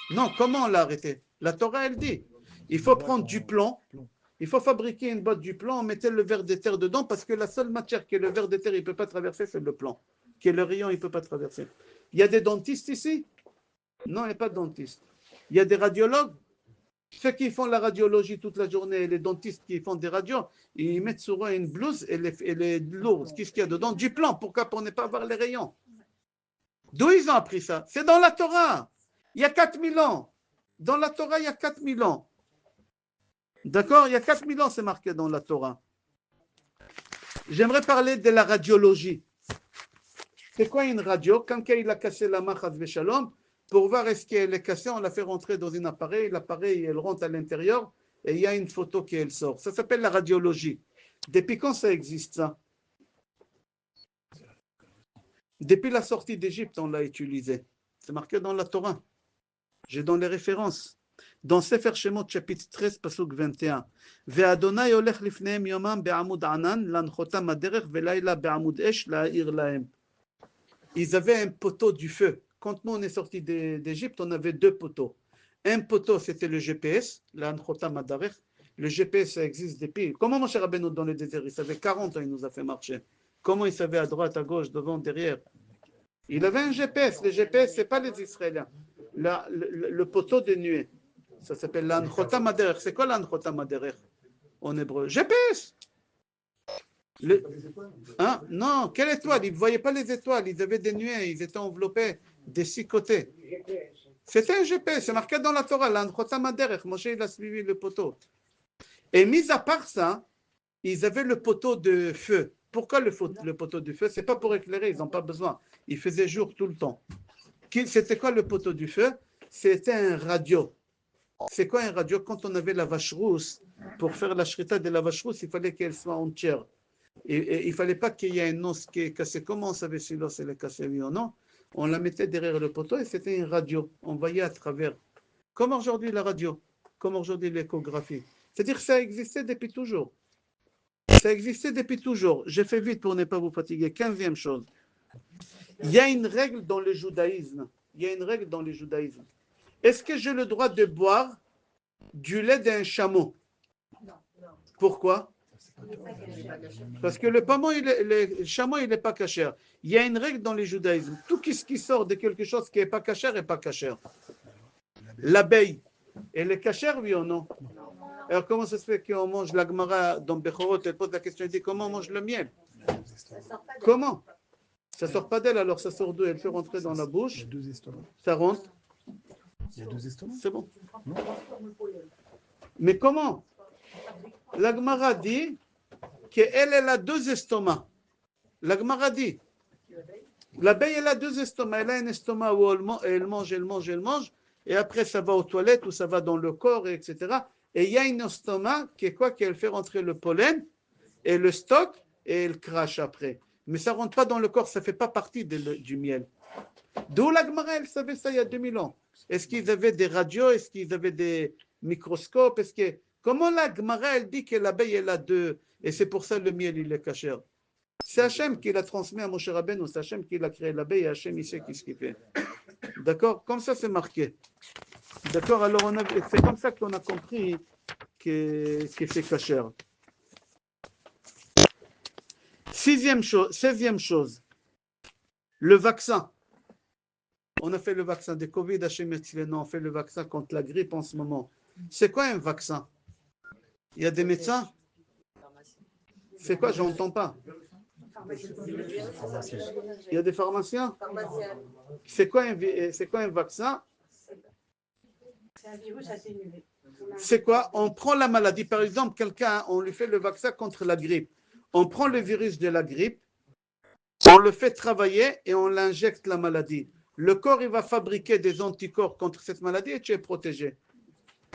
Non, comment on l'a arrêté? La Torah, elle dit, il faut prendre du plomb, il faut fabriquer une boîte du plomb, on mettait le ver de terre dedans, parce que la seule matière que le ver de terre, il ne peut pas traverser, c'est le plomb. Que le rayon, il ne peut pas traverser. Il y a des dentistes ici? Non, il n'y a pas de dentistes. Il y a des radiologues? Ceux qui font la radiologie toute la journée, les dentistes qui font des radios, ils mettent sur eux une blouse et elle est lourde. Qu'est-ce qu'il y a dedans? Du plomb. Pourquoi? Pour ne pas voir les rayons. D'où ils ont appris ça? C'est dans la Torah. Il y a 4000 ans. Dans la Torah, il y a 4000 ans. D'accord? Il y a 4000 ans, c'est marqué dans la Torah. J'aimerais parler de la radiologie. C'est quoi une radio? Quand il a cassé la main, Chas v'Shalom, pour voir est-ce qu'elle est cassée, on la fait rentrer dans un appareil. L'appareil, elle rentre à l'intérieur et il y a une photo qui elle sort. Ça s'appelle la radiologie. Depuis quand ça existe, ça? Depuis la sortie d'Égypte, on l'a utilisé. C'est marqué dans la Torah. J'ai dans les références. Dans Sefer Shemot, chapitre 13, pasuk 21. Ve'adonai olech lifnehem yomam be'amud anan, lanchotam aderech ve'layla be'amud esh la'ir lahem. Ils avaient un poteau du feu. Quand nous on est sortis d'Égypte, on avait deux poteaux. Un poteau, c'était le GPS, l'anchotam aderech. Le GPS, ça existe depuis. Comment Moshe Rabbeinu dans le désert? Il savait 40 ans, il nous a fait marcher. Comment il savait à droite, à gauche, devant, derrière? Il avait un GPS. Le GPS, ce n'est pas les Israéliens. Le poteau de nuée. Ça s'appelle l'anchotam aderech. C'est quoi l'anchotam aderech en hébreu? GPS. Hein? Non, quelle étoile? Ils ne voyaient pas les étoiles. Ils avaient des nuées. Ils étaient enveloppés des 6 côtés. C'était un GPS. C'est marqué dans la Torah. L'anchotam aderech. Moshe, il a suivi le poteau. Et mis à part ça, ils avaient le poteau de feu. Pourquoi le poteau de feu? Ce n'est pas pour éclairer. Ils n'ont pas besoin. Il faisait jour tout le temps. C'était quoi le poteau du feu? C'était un radio. C'est quoi un radio? Quand on avait la vache rousse, pour faire la shrita de la vache rousse, il fallait qu'elle soit entière. Et il ne fallait pas qu'il y ait un os qui est cassé. Comment on savait si l'os est cassé, oui ou non? On la mettait derrière le poteau et c'était une radio. On voyait à travers. Comme aujourd'hui la radio, comme aujourd'hui l'échographie. C'est-à-dire que ça existait depuis toujours. Ça existait depuis toujours. J'ai fait vite pour ne pas vous fatiguer. 15e chose. Il y a une règle dans le judaïsme. Il y a une règle dans le judaïsme. Est-ce que j'ai le droit de boire du lait d'un chameau? Non. Pourquoi? Parce que le chameau, il n'est pas cachère. Il y a une règle dans le judaïsme. Tout ce qui sort de quelque chose qui n'est pas cachère n'est pas cachère. L'abeille, elle est cachère, oui ou non? Alors comment ça se fait qu'on mange la Gemara dans Bechorot? Elle pose la question, elle dit comment on mange le miel? Comment? Ça ne sort pas d'elle, alors ça sort d'où? Elle fait rentrer dans la bouche. Il y a 2 estomacs. Ça rentre. Il y a 2 estomacs. C'est bon. Mais comment? La Gemara dit qu'elle a 2 estomacs. La Gemara dit, l'abeille, elle a 2 estomacs. Elle a un estomac où elle mange, et après ça va aux toilettes, ou ça va dans le corps, etc. Et il y a un estomac qui est quoi? Qu'elle fait rentrer le pollen, et le stocke, et elle crache après. Mais ça ne rentre pas dans le corps, ça ne fait pas partie du miel. D'où la Gemara, elle savait ça il y a 2000 ans. Est-ce qu'ils avaient des radios? Est-ce qu'ils avaient des microscopes? Comment la Gemara, elle dit que l'abeille, elle a 2, et c'est pour ça le miel, il est cachère? C'est Hachem qui l'a transmis à Moshe Rabbeinu, c'est Hachem qui l'a créé l'abeille, et Hachem, il sait qu'est-ce qu'il fait. D'accord? Comme ça, c'est marqué. D'accord? Alors, c'est comme ça qu'on a compris que c'est cachère. 16e chose, le vaccin. On a fait le vaccin de Covid, on fait le vaccin contre la grippe en ce moment. C'est quoi un vaccin? Il y a des médecins? C'est quoi? Je n'entends pas. Il y a des pharmaciens? C'est quoi un vaccin? C'est un virus atténué. C'est quoi? On prend la maladie. Par exemple, quelqu'un, on lui fait le vaccin contre la grippe. On prend le virus de la grippe, on le fait travailler et on l'injecte la maladie. Le corps, il va fabriquer des anticorps contre cette maladie et tu es protégé.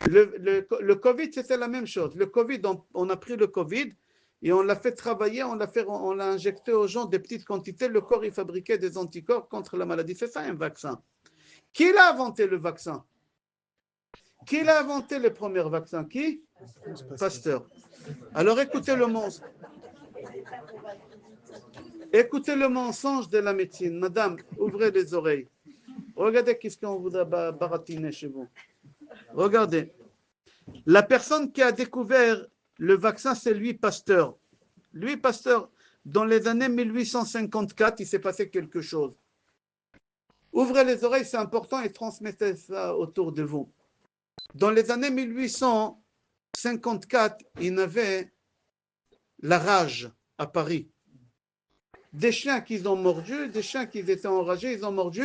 Le Covid, c'était la même chose. Le Covid, on a pris le Covid et on l'a fait travailler, on l'a injecté aux gens des petites quantités. Le corps, il fabriquait des anticorps contre la maladie. C'est ça un vaccin. Qui l'a inventé le vaccin? Qui l'a inventé le premier vaccin? Qui? Pasteur. Alors écoutez le monstre. Écoutez le mensonge de la médecine. Madame, ouvrez les oreilles. Regardez qu'est-ce qu'on vous a baratiné chez vous. Regardez. La personne qui a découvert le vaccin, c'est Louis Pasteur. Louis Pasteur, dans les années 1854, il s'est passé quelque chose. Ouvrez les oreilles, c'est important, et transmettez ça autour de vous. Dans les années 1854, il y avait la rage à Paris. Des chiens qu'ils ont mordus, des chiens qui étaient enragés, ils ont mordu,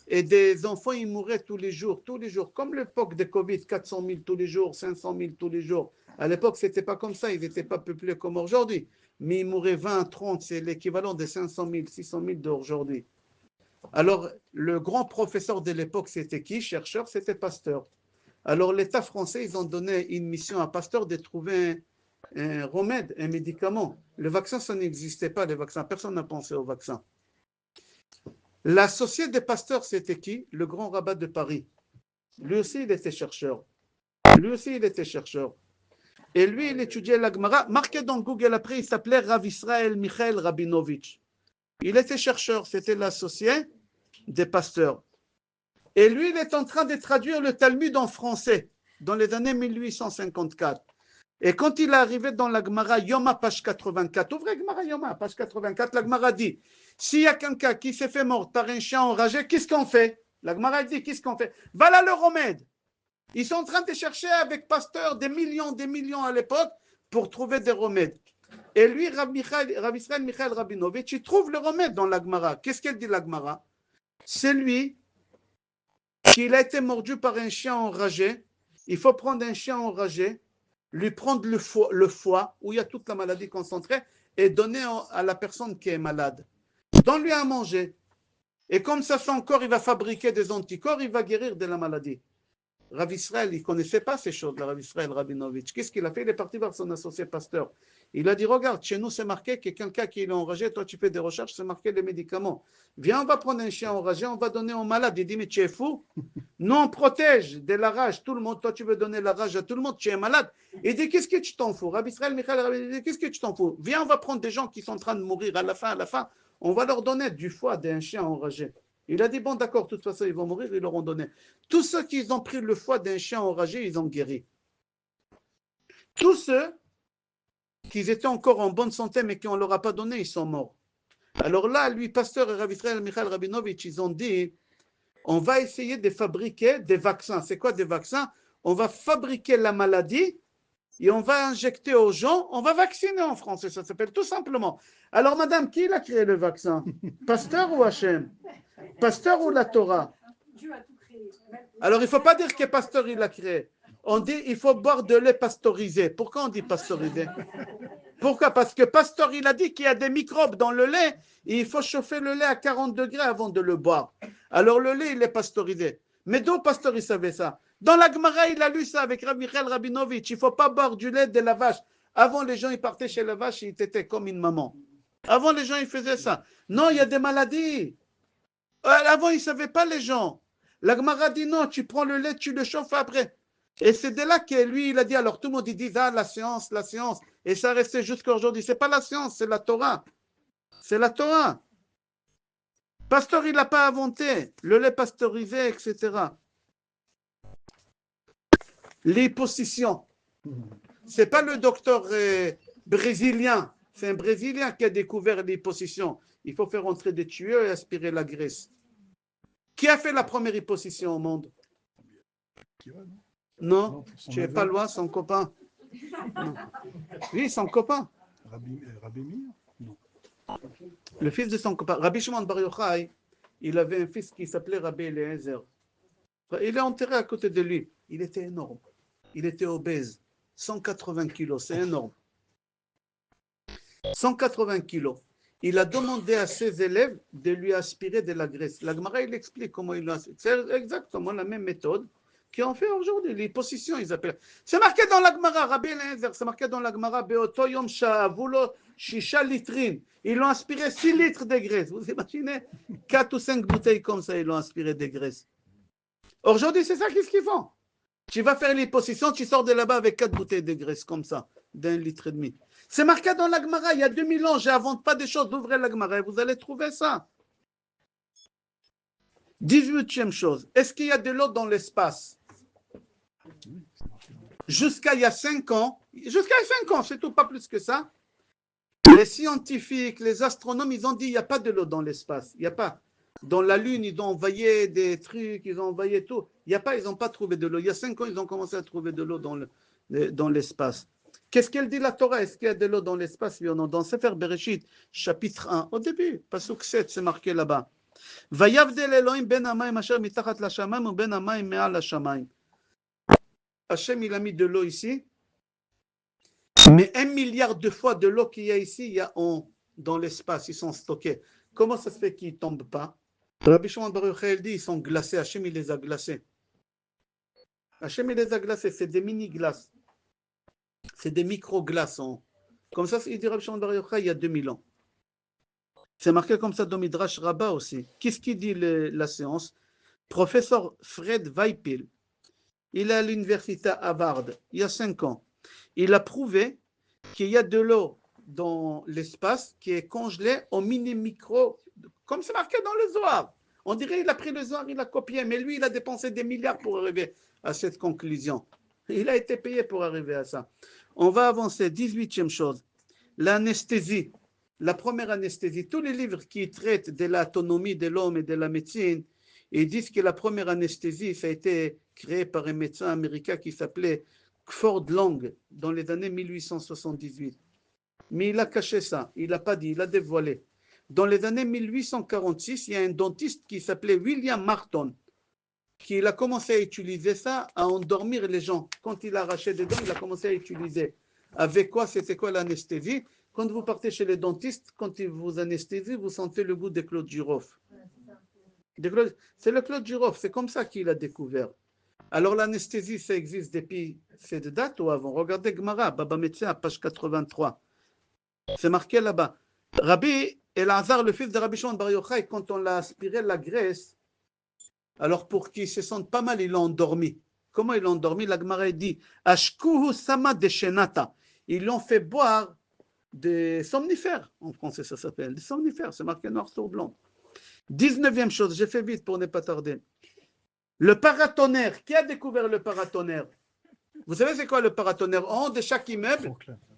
et des enfants, ils mouraient tous les jours, comme l'époque de Covid, 400 000 tous les jours, 500 000 tous les jours. À l'époque, ce n'était pas comme ça, ils n'étaient pas peuplés comme aujourd'hui, mais ils mouraient 20, 30, c'est l'équivalent des 500 000, 600 000 d'aujourd'hui. Alors, le grand professeur de l'époque, c'était qui? Chercheur, c'était Pasteur. Alors, l'État français, ils ont donné une mission à Pasteur de trouver un remède, un médicament. Le vaccin, ça n'existait pas, les vaccins. Personne n'a pensé au vaccin. L'associé des pasteurs, c'était qui? Le grand rabbin de Paris. Lui aussi, il était chercheur. Et lui, il étudiait la Gemara. Marqué dans Google après, il s'appelait Rav Israël Michael Rabinovitch. Il était chercheur, c'était l'associé des pasteurs. Et lui, il est en train de traduire le Talmud en français dans les années 1854. Et quand il est arrivé dans la Gemara Yoma, page 84, ouvrez Gemara Yoma, page 84, la Gemara dit, s'il y a quelqu'un qui s'est fait mort par un chien enragé, qu'est-ce qu'on fait? La Gemara dit, qu'est-ce qu'on fait? Voilà le remède. Ils sont en train de chercher avec Pasteur des millions à l'époque pour trouver des remèdes. Et lui, Rav Israël Michael Rabinovitch, il trouve le remède dans la Gemara. Qu'est-ce qu'elle dit la Gemara? C'est lui qui a été mordu par un chien enragé. Il faut prendre un chien enragé, lui prendre le foie, où il y a toute la maladie concentrée, et donner à la personne qui est malade. Donne-lui à manger. Et comme ça, son corps, il va fabriquer des anticorps, il va guérir de la maladie. Rav Israël, il ne connaissait pas ces choses-là, Rav Israël Rabinovitch. Qu'est-ce qu'il a fait? Il est parti voir son associé pasteur. Il a dit, regarde, chez nous, c'est marqué que quelqu'un qui est enragé, toi, tu fais des recherches, c'est marqué les médicaments. Viens, on va prendre un chien enragé, on va donner au malade. Il dit, mais tu es fou? Non, on protège de la rage tout le monde. Toi, tu veux donner la rage à tout le monde, tu es malade. Il dit, qu'est-ce que tu t'en fous? Rav Israël Michael Rabinovitch, qu'est-ce que tu t'en fous? Viens, on va prendre des gens qui sont en train de mourir à la fin, on va leur donner du foie d'un chien enragé. Il a dit, bon, d'accord, de toute façon, ils vont mourir, ils leur ont donné. Tous ceux qui ont pris le foie d'un chien enragé, ils ont guéri. Tous ceux qui étaient encore en bonne santé, mais qu'on ne leur a pas donné, ils sont morts. Alors là, lui, Pasteur et Rav Israël Michael Rabinovitch, ils ont dit, on va essayer de fabriquer des vaccins. C'est quoi des vaccins? On va fabriquer la maladie et on va injecter aux gens, on va vacciner en français, ça s'appelle tout simplement. Alors, madame, qui a créé le vaccin? Pasteur ou Hachem? Pasteur ou la Torah? Alors, il ne faut pas dire que Pasteur, il l'a créé. On dit il faut boire de lait pasteurisé. Pourquoi on dit pasteurisé? Pourquoi? Parce que Pasteur, il a dit qu'il y a des microbes dans le lait et il faut chauffer le lait à 40 degrés avant de le boire. Alors, le lait, il est pasteurisé. Mais d'où Pasteur, il savait ça? Dans la Gemara, il a lu ça avec Rav Michael Rabinovitch. Il ne faut pas boire du lait de la vache. Avant, les gens, ils partaient chez la vache et ils étaient comme une maman. Avant, les gens, ils faisaient ça. Non, il y a des maladies. Avant, ils ne savaient pas les gens. La Gemara dit non, tu prends le lait, tu le chauffes après. Et c'est de là que lui, il a dit, alors tout le monde il dit, ah, la science. Et ça restait jusqu'à aujourd'hui. Ce n'est pas la science, c'est la Torah. C'est la Torah. Pasteur, il n'a pas inventé. Le lait pasteurisé, etc. L'hyposition. Ce n'est pas le docteur brésilien. C'est un Brésilien qui a découvert l'hyposition. Il faut faire entrer des tuyaux et aspirer la graisse. Qui a fait la première hyposition au monde? Non, tu n'es pas loin, son copain. Non. Oui, son copain. Rabbi Meir? Non. Le fils de son copain. Rabbi Shimon Bar Yochai, il avait un fils qui s'appelait Rabbi Eliezer. Il est enterré à côté de lui. Il était énorme. Il était obèse. 180 kilos, c'est énorme. 180 kilos. Il a demandé à ses élèves de lui aspirer de la graisse. La Gemara, il explique comment il l'a. C'est exactement la même méthode qu'on fait aujourd'hui. Les positions, ils appellent. C'est marqué dans la Gemara, Rabbi Eliezer, c'est marqué dans la Gemara, Beoto Yom Sha'avulo Shisha Litrin. Ils l'ont aspiré 6 litres de graisse. Vous imaginez? 4 ou 5 bouteilles comme ça, ils l'ont aspiré de graisse. Aujourd'hui, c'est ça qu'est-ce qu'ils font. Tu vas faire l'hyposition, tu sors de là-bas avec 4 bouteilles de graisse comme ça, d'1,5 litre. C'est marqué dans la Gemara, il y a 2000 ans, je n'invente pas des choses, ouvrez la Gemara et vous allez trouver ça. 18e chose, est-ce qu'il y a de l'eau dans l'espace? Jusqu'à il y a 5 ans, c'est tout, pas plus que ça, les scientifiques, les astronomes, ils ont dit il n'y a pas de l'eau dans l'espace, il n'y a pas. Dans la Lune, ils ont envoyé des trucs, ils ont envoyé tout. Il y a pas, ils n'ont pas trouvé de l'eau. Il y a 5 ans, ils ont commencé à trouver de l'eau dans l'espace. Qu'est-ce qu'elle dit la Torah? Est-ce qu'il y a de l'eau dans l'espace? Oui ou non? Dans Sefer Bereshit, chapitre 1, au début, pasuk 7, c'est marqué là-bas. Vayavdel Elohim ben hamayim asher mitachat lashamayim ou ben hamayim me'al lashamayim. Hachem, il a mis de l'eau ici, mais 1 milliard de fois de l'eau qu'il y a ici, il y a dans l'espace, ils sont stockés. Comment ça se fait qu'ils ne tombent pas? Rabbi Shimon Bar Yochai dit ils sont glacés, Hachem il les a glacés. Hachem il les a glacés, c'est des mini-glaces. C'est des micro-glaces. Comme ça, il dit Rabbi Shimon Bar Yochai il y a 2000 ans. C'est marqué comme ça dans Midrash Rabbah aussi. Qu'est-ce qu'il dit la séance? Professeur Fred Weipel, il est à l'université à Harvard, il y a 5 ans. Il a prouvé qu'il y a de l'eau dans l'espace qui est congelée au mini-micro, comme c'est marqué dans le Zohar. On dirait qu'il a pris le Zohar, il a copié, mais lui, il a dépensé des milliards pour arriver à cette conclusion. Il a été payé pour arriver à ça. On va avancer. 18e chose, l'anesthésie. La première anesthésie. Tous les livres qui traitent de l'autonomie de l'homme et de la médecine, ils disent que la première anesthésie, ça a été créé par un médecin américain qui s'appelait Ford Long dans les années 1878. Mais il a caché ça, il n'a pas dit, il a dévoilé. Dans les années 1846, il y a un dentiste qui s'appelait William Marton, qui a commencé à utiliser ça, à endormir les gens. Quand il arrachait des dents, il a commencé à utiliser. Avec quoi? C'était quoi l'anesthésie? Quand vous partez chez les dentistes, quand ils vous anesthésient, vous sentez le goût des clous de girofle. C'est le clou de girofle, c'est comme ça qu'il a découvert. Alors l'anesthésie, ça existe depuis cette date ou avant? Regardez Gemara, Baba Metzia, page 83. C'est marqué là-bas. Rabbi Elazar, le fils de Rabbi Shimon Bar Yochai, quand on l'a aspiré la graisse, alors pour qu'il se sente pas mal, il l'a endormi. Comment il l'a endormi? La Gemara dit Ashkuhu sama de shenata. Ils l'ont fait boire des somnifères. En français, ça s'appelle des somnifères. C'est marqué noir sur blanc. 19e chose, j'ai fait vite pour ne pas tarder. Le paratonnerre. Qui a découvert le paratonnerre? Vous savez c'est quoi le paratonnerre? En haut de chaque immeuble,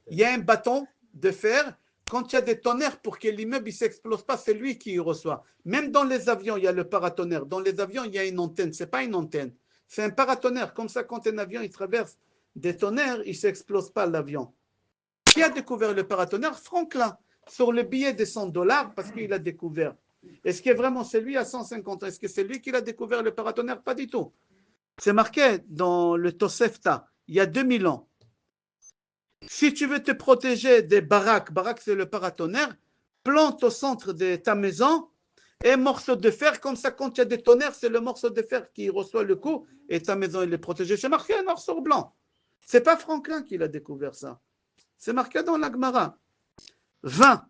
il y a un bâton de fer. Quand il y a des tonnerres pour que l'immeuble ne s'explose pas, c'est lui qui reçoit. Même dans les avions, il y a le paratonnerre. Dans les avions, il y a une antenne. Ce n'est pas une antenne. C'est un paratonnerre. Comme ça, quand un avion il traverse des tonnerres, il ne s'explose pas l'avion. Qui a découvert le paratonnerre? Franklin. Sur le billet de $100, parce qu'il a découvert. Est-ce que vraiment c'est lui à 150 ans? Est-ce que c'est lui qui a découvert le paratonnerre? Pas du tout. C'est marqué dans le Tosefta, il y a 2000 ans. Si tu veux te protéger des baraques, baraque c'est le paratonnerre, plante au centre de ta maison un morceau de fer, comme ça quand il y a des tonnerres, c'est le morceau de fer qui reçoit le coup et ta maison elle est protégée. C'est marqué noir sur blanc. C'est pas Franklin qui l'a découvert ça. C'est marqué dans la Gemara. 20.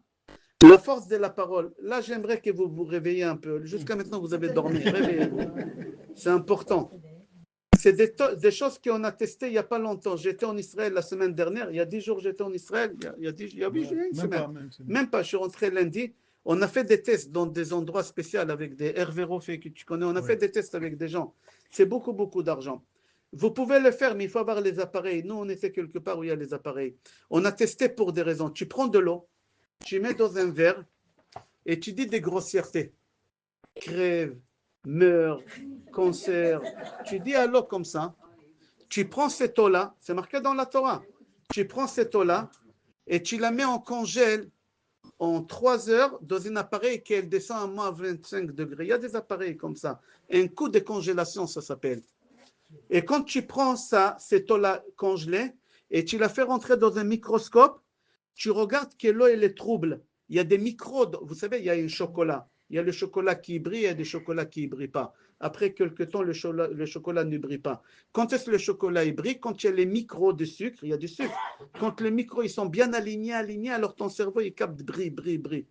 La force de la parole. Là, j'aimerais que vous vous réveillez un peu. Jusqu'à maintenant, vous avez dormi. Réveillez-vous. C'est important. C'est des choses qu'on a testées il n'y a pas longtemps. J'étais en Israël la semaine dernière. Il y a 10 jours, j'étais en Israël. Il y a une semaine. Même pas. Je suis rentré lundi. On a fait des tests dans des endroits spéciaux avec des Hervé Roffé que tu connais. On a fait des tests avec des gens. C'est beaucoup, beaucoup d'argent. Vous pouvez le faire, mais il faut avoir les appareils. Nous, on était quelque part où il y a les appareils. On a testé pour des raisons. Tu prends de l'eau, tu mets dans un verre et tu dis des grossièretés. Crève, meurt, cancer. Tu dis à l'eau comme ça. Tu prends cette eau-là, c'est marqué dans la Torah. Tu prends cette eau-là et tu la mets en congèle en 3 heures dans un appareil qui descend à moins 25 degrés. Il y a des appareils comme ça. Un coup de congélation, ça s'appelle. Et quand tu prends ça, cette eau-là congelée, et tu la fais rentrer dans un microscope, tu regardes que l'eau, elle est trouble. Il y a des microbes. Vous savez, il y a un chocolat. Il y a le chocolat qui brille et des chocolats qui ne brillent pas. Après quelque temps, le chocolat ne brille pas. Quand est-ce que le chocolat il brille? Quand il y a les micros de sucre, il y a du sucre. Quand les micros ils sont bien alignés, alors ton cerveau il capte brille.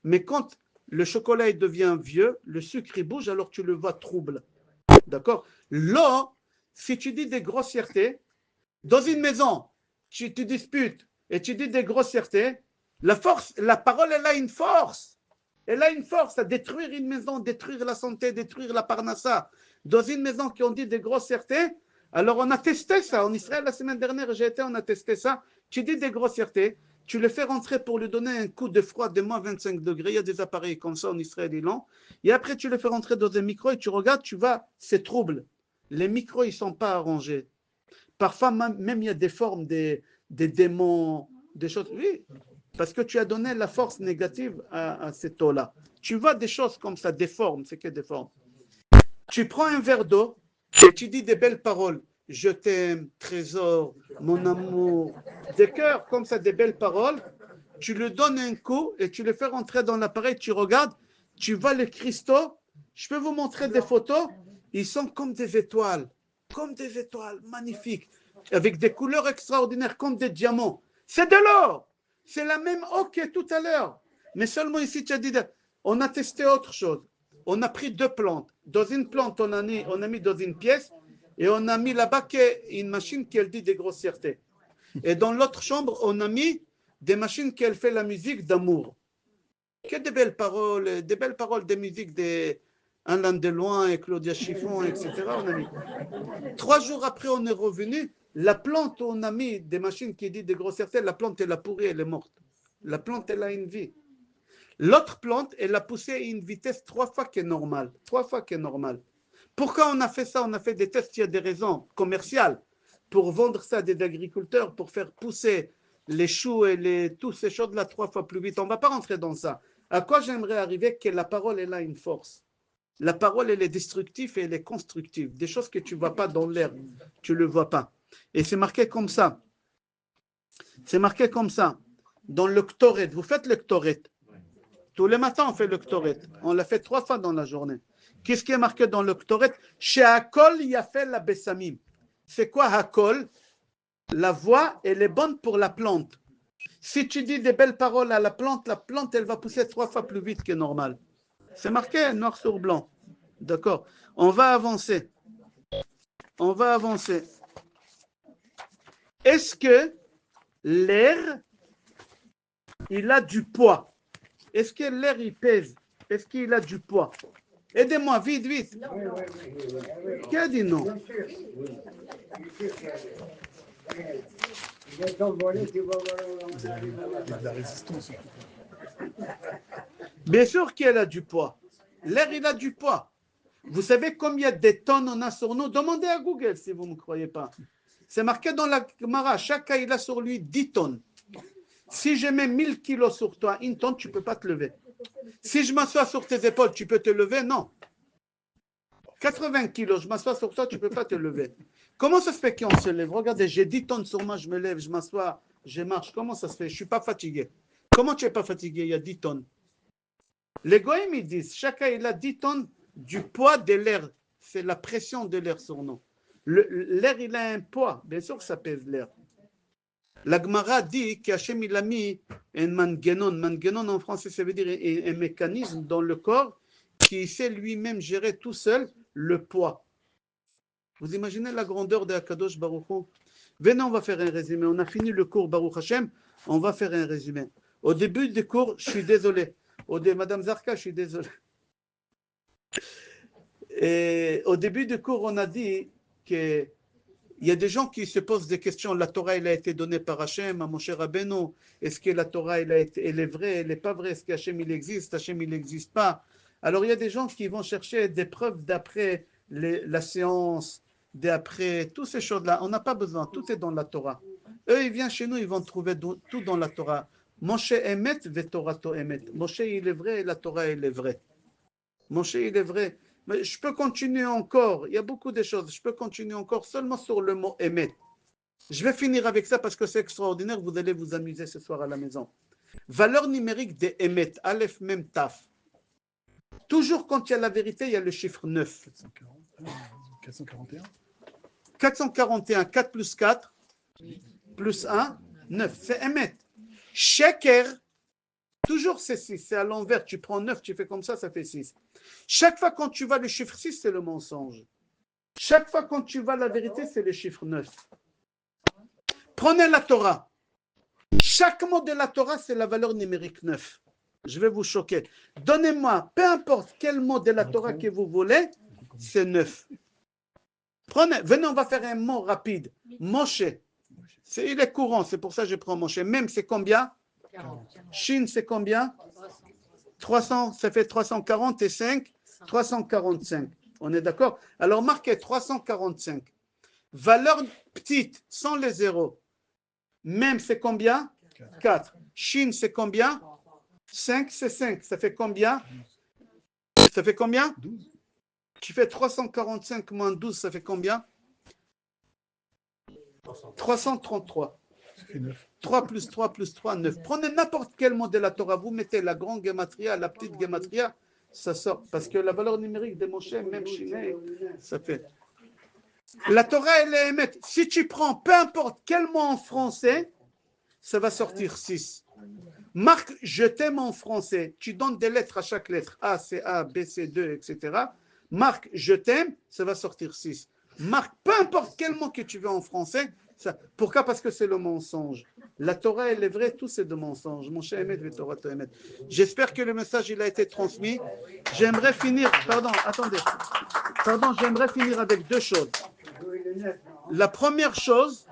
Mais quand le chocolat il devient vieux, le sucre il bouge, alors tu le vois trouble. D'accord? L'eau, si tu dis des grossièretés, dans une maison, tu te disputes et tu dis des grossièretés, la parole, elle a une force. Elle a une force à détruire une maison, détruire la santé, détruire la parnassa. Dans une maison qui ont dit des grossièretés, alors on a testé ça. En Israël, la semaine dernière, on a testé ça. Tu dis des grossièretés, tu le fais rentrer pour lui donner un coup de froid de moins 25 degrés. Il y a des appareils comme ça en Israël, ils l'ont. Et après, tu le fais rentrer dans un micro et tu regardes, tu vois, c'est trouble. Les micros, ils ne sont pas arrangés. Parfois, même il y a des formes, des démons, des choses. Oui, parce que tu as donné la force négative à cette eau-là. Tu vois des choses comme ça, des formes, c'est que des formes. Tu prends un verre d'eau et tu dis des belles paroles. Je t'aime, trésor, mon amour, des cœurs comme ça, des belles paroles. Tu lui donnes un coup et tu le fais rentrer dans l'appareil, tu regardes, tu vois les cristaux. Je peux vous montrer des photos. Ils sont comme des étoiles, magnifiques, avec des couleurs extraordinaires, comme des diamants. C'est de l'or. C'est la même eau que tout à l'heure. Mais seulement ici, tu as dit, on a testé autre chose. On a pris deux plantes. Dans une plante, on a mis dans une pièce et on a mis là-bas une machine qui elle dit des grossièretés. Et dans l'autre chambre, on a mis des machines qui elle fait la musique d'amour. Que de belles paroles, des musiques de Alain Deloin et Claudia Chiffon, etc. On a mis. 3 jours après, on est revenu. La plante, on a mis des machines qui disent des grossièretés. La plante, elle a pourri, elle est morte. La plante, elle a une vie. L'autre plante, elle a poussé à une vitesse 3 fois qui est normale. 3 fois qui est normale. Pourquoi on a fait ça? On a fait des tests, il y a des raisons commerciales pour vendre ça à des agriculteurs, pour faire pousser les choux et toutes ces choses-là 3 fois plus vite. On ne va pas rentrer dans ça. À quoi j'aimerais arriver? Que la parole, elle a une force. La parole, elle est destructive et elle est constructive. Des choses que tu ne vois pas dans l'air, tu ne le vois pas. Et c'est marqué comme ça. C'est marqué comme ça. Dans le Ktoret, vous faites le Ktoret. Tous les matins, on fait le Ktoret. On l'a fait 3 fois dans la journée. Qu'est-ce qui est marqué dans le Ktoret? Chez Hakol, Yafel la Bessamim. C'est quoi Hakol? La voix, elle est bonne pour la plante. Si tu dis des belles paroles à la plante, elle va pousser 3 fois plus vite que normal. C'est marqué noir sur blanc. D'accord. On va avancer. Est-ce que l'air, il a du poids? Est-ce que l'air, il pèse? Est-ce qu'il a du poids? Aidez-moi, vite. Qui a dit non? Il y a de la résistance. Bien sûr qu'elle a du poids. L'air, il a du poids. Vous savez combien de tonnes on a sur nous? Demandez à Google si vous ne me croyez pas. C'est marqué dans la Gemara. Chacun, il a sur lui 10 tonnes. Si je mets 1000 kilos sur toi, 1 tonne, tu ne peux pas te lever. Si je m'assois sur tes épaules, tu peux te lever? Non. 80 kilos, je m'assois sur toi, tu ne peux pas te lever. Comment ça se fait qu'on se lève? Regardez, j'ai 10 tonnes sur moi, je me lève, je m'assois, je marche. Comment ça se fait? Je ne suis pas fatigué. Comment tu n'es pas fatigué? Il y a 10 tonnes. Les goïms, ils disent, chacun il a 10 tonnes du poids de l'air. C'est la pression de l'air sur nous. L'air, il a un poids. Bien sûr que ça pèse l'air. La Gemara dit qu'Hachem il a mis un mangenon. Mangenon en français, ça veut dire un mécanisme dans le corps qui sait lui-même gérer tout seul le poids. Vous imaginez la grandeur de Akadosh Baruch Hu? Venez, on va faire un résumé. On a fini le cours Baruch Hashem. On va faire un résumé. Au début du cours, je suis désolé. Madame Zarka, je suis désolé. Et au début du cours, on a dit que il y a des gens qui se posent des questions. La Torah, elle a été donnée par Hachem à Moshe Rabbeinu. Est-ce que la Torah, elle est vraie, elle n'est pas vraie? Est-ce qu'Hachem, il existe? Hachem, il n'existe pas. Alors, il y a des gens qui vont chercher des preuves d'après la science, d'après toutes ces choses-là. On n'a pas besoin. Tout est dans la Torah. Eux, ils viennent chez nous, ils vont trouver tout dans la Torah. Moshe Emet, Vetorato Emet. Moshe, il est vrai et la Torah, elle est vraie. Moshe, il est vrai. Mais je peux continuer encore. Il y a beaucoup de choses. Je peux continuer encore seulement sur le mot Emet. Je vais finir avec ça parce que c'est extraordinaire. Vous allez vous amuser ce soir à la maison. Valeur numérique des Emet. Aleph, Mem, Taf. Toujours quand il y a la vérité, il y a le chiffre 9. 441. 441, 4 plus 4, plus 1, 9. C'est Emet. Sheker, toujours c'est 6. C'est à l'envers. Tu prends 9, tu fais comme ça fait 6. Chaque fois quand tu vas le chiffre 6, c'est le mensonge. Chaque fois quand tu vas la vérité, c'est le chiffre 9. Prenez la Torah. Chaque mot de la Torah, c'est la valeur numérique 9. Je vais vous choquer. Donnez-moi, peu importe quel mot de la Torah que vous voulez, c'est 9. Venez, on va faire un mot rapide. Moshe, Il est courant, c'est pour ça que je prends Moshe. Même, c'est combien? 40. Shin, c'est combien? 300, ça fait 340 et 5, 345. On est d'accord? Alors, marquez 345. Valeur petite, sans les zéros. Même, c'est combien? 4. Shin, c'est combien? 5, c'est 5. Ça fait combien? Ça fait combien? 12. Tu fais 345 moins 12, ça fait combien? 333. Ça fait 9. 3 plus 3 plus 3, 9. Prenez n'importe quel mot de la Torah, vous mettez la grande gematria, la petite gematria, ça sort. Parce que la valeur numérique des Moshe, même Shiné, ça fait. La Torah, elle est émette. Si tu prends peu importe quel mot en français, ça va sortir 6. Marque, je t'aime en français. Tu donnes des lettres à chaque lettre. A, c'est A, B, c'est 2, etc. Marque, je t'aime, ça va sortir 6. Marque, peu importe quel mot que tu veux en français. Ça. Pourquoi? Parce que c'est le mensonge. La Torah, elle est vraie, tout c'est de mensonge. Mon cher Emet, Torah Emet. J'espère que le message, il a été transmis. J'aimerais finir, attendez. J'aimerais finir avec deux choses. La première chose,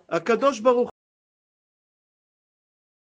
Akadosh Baruch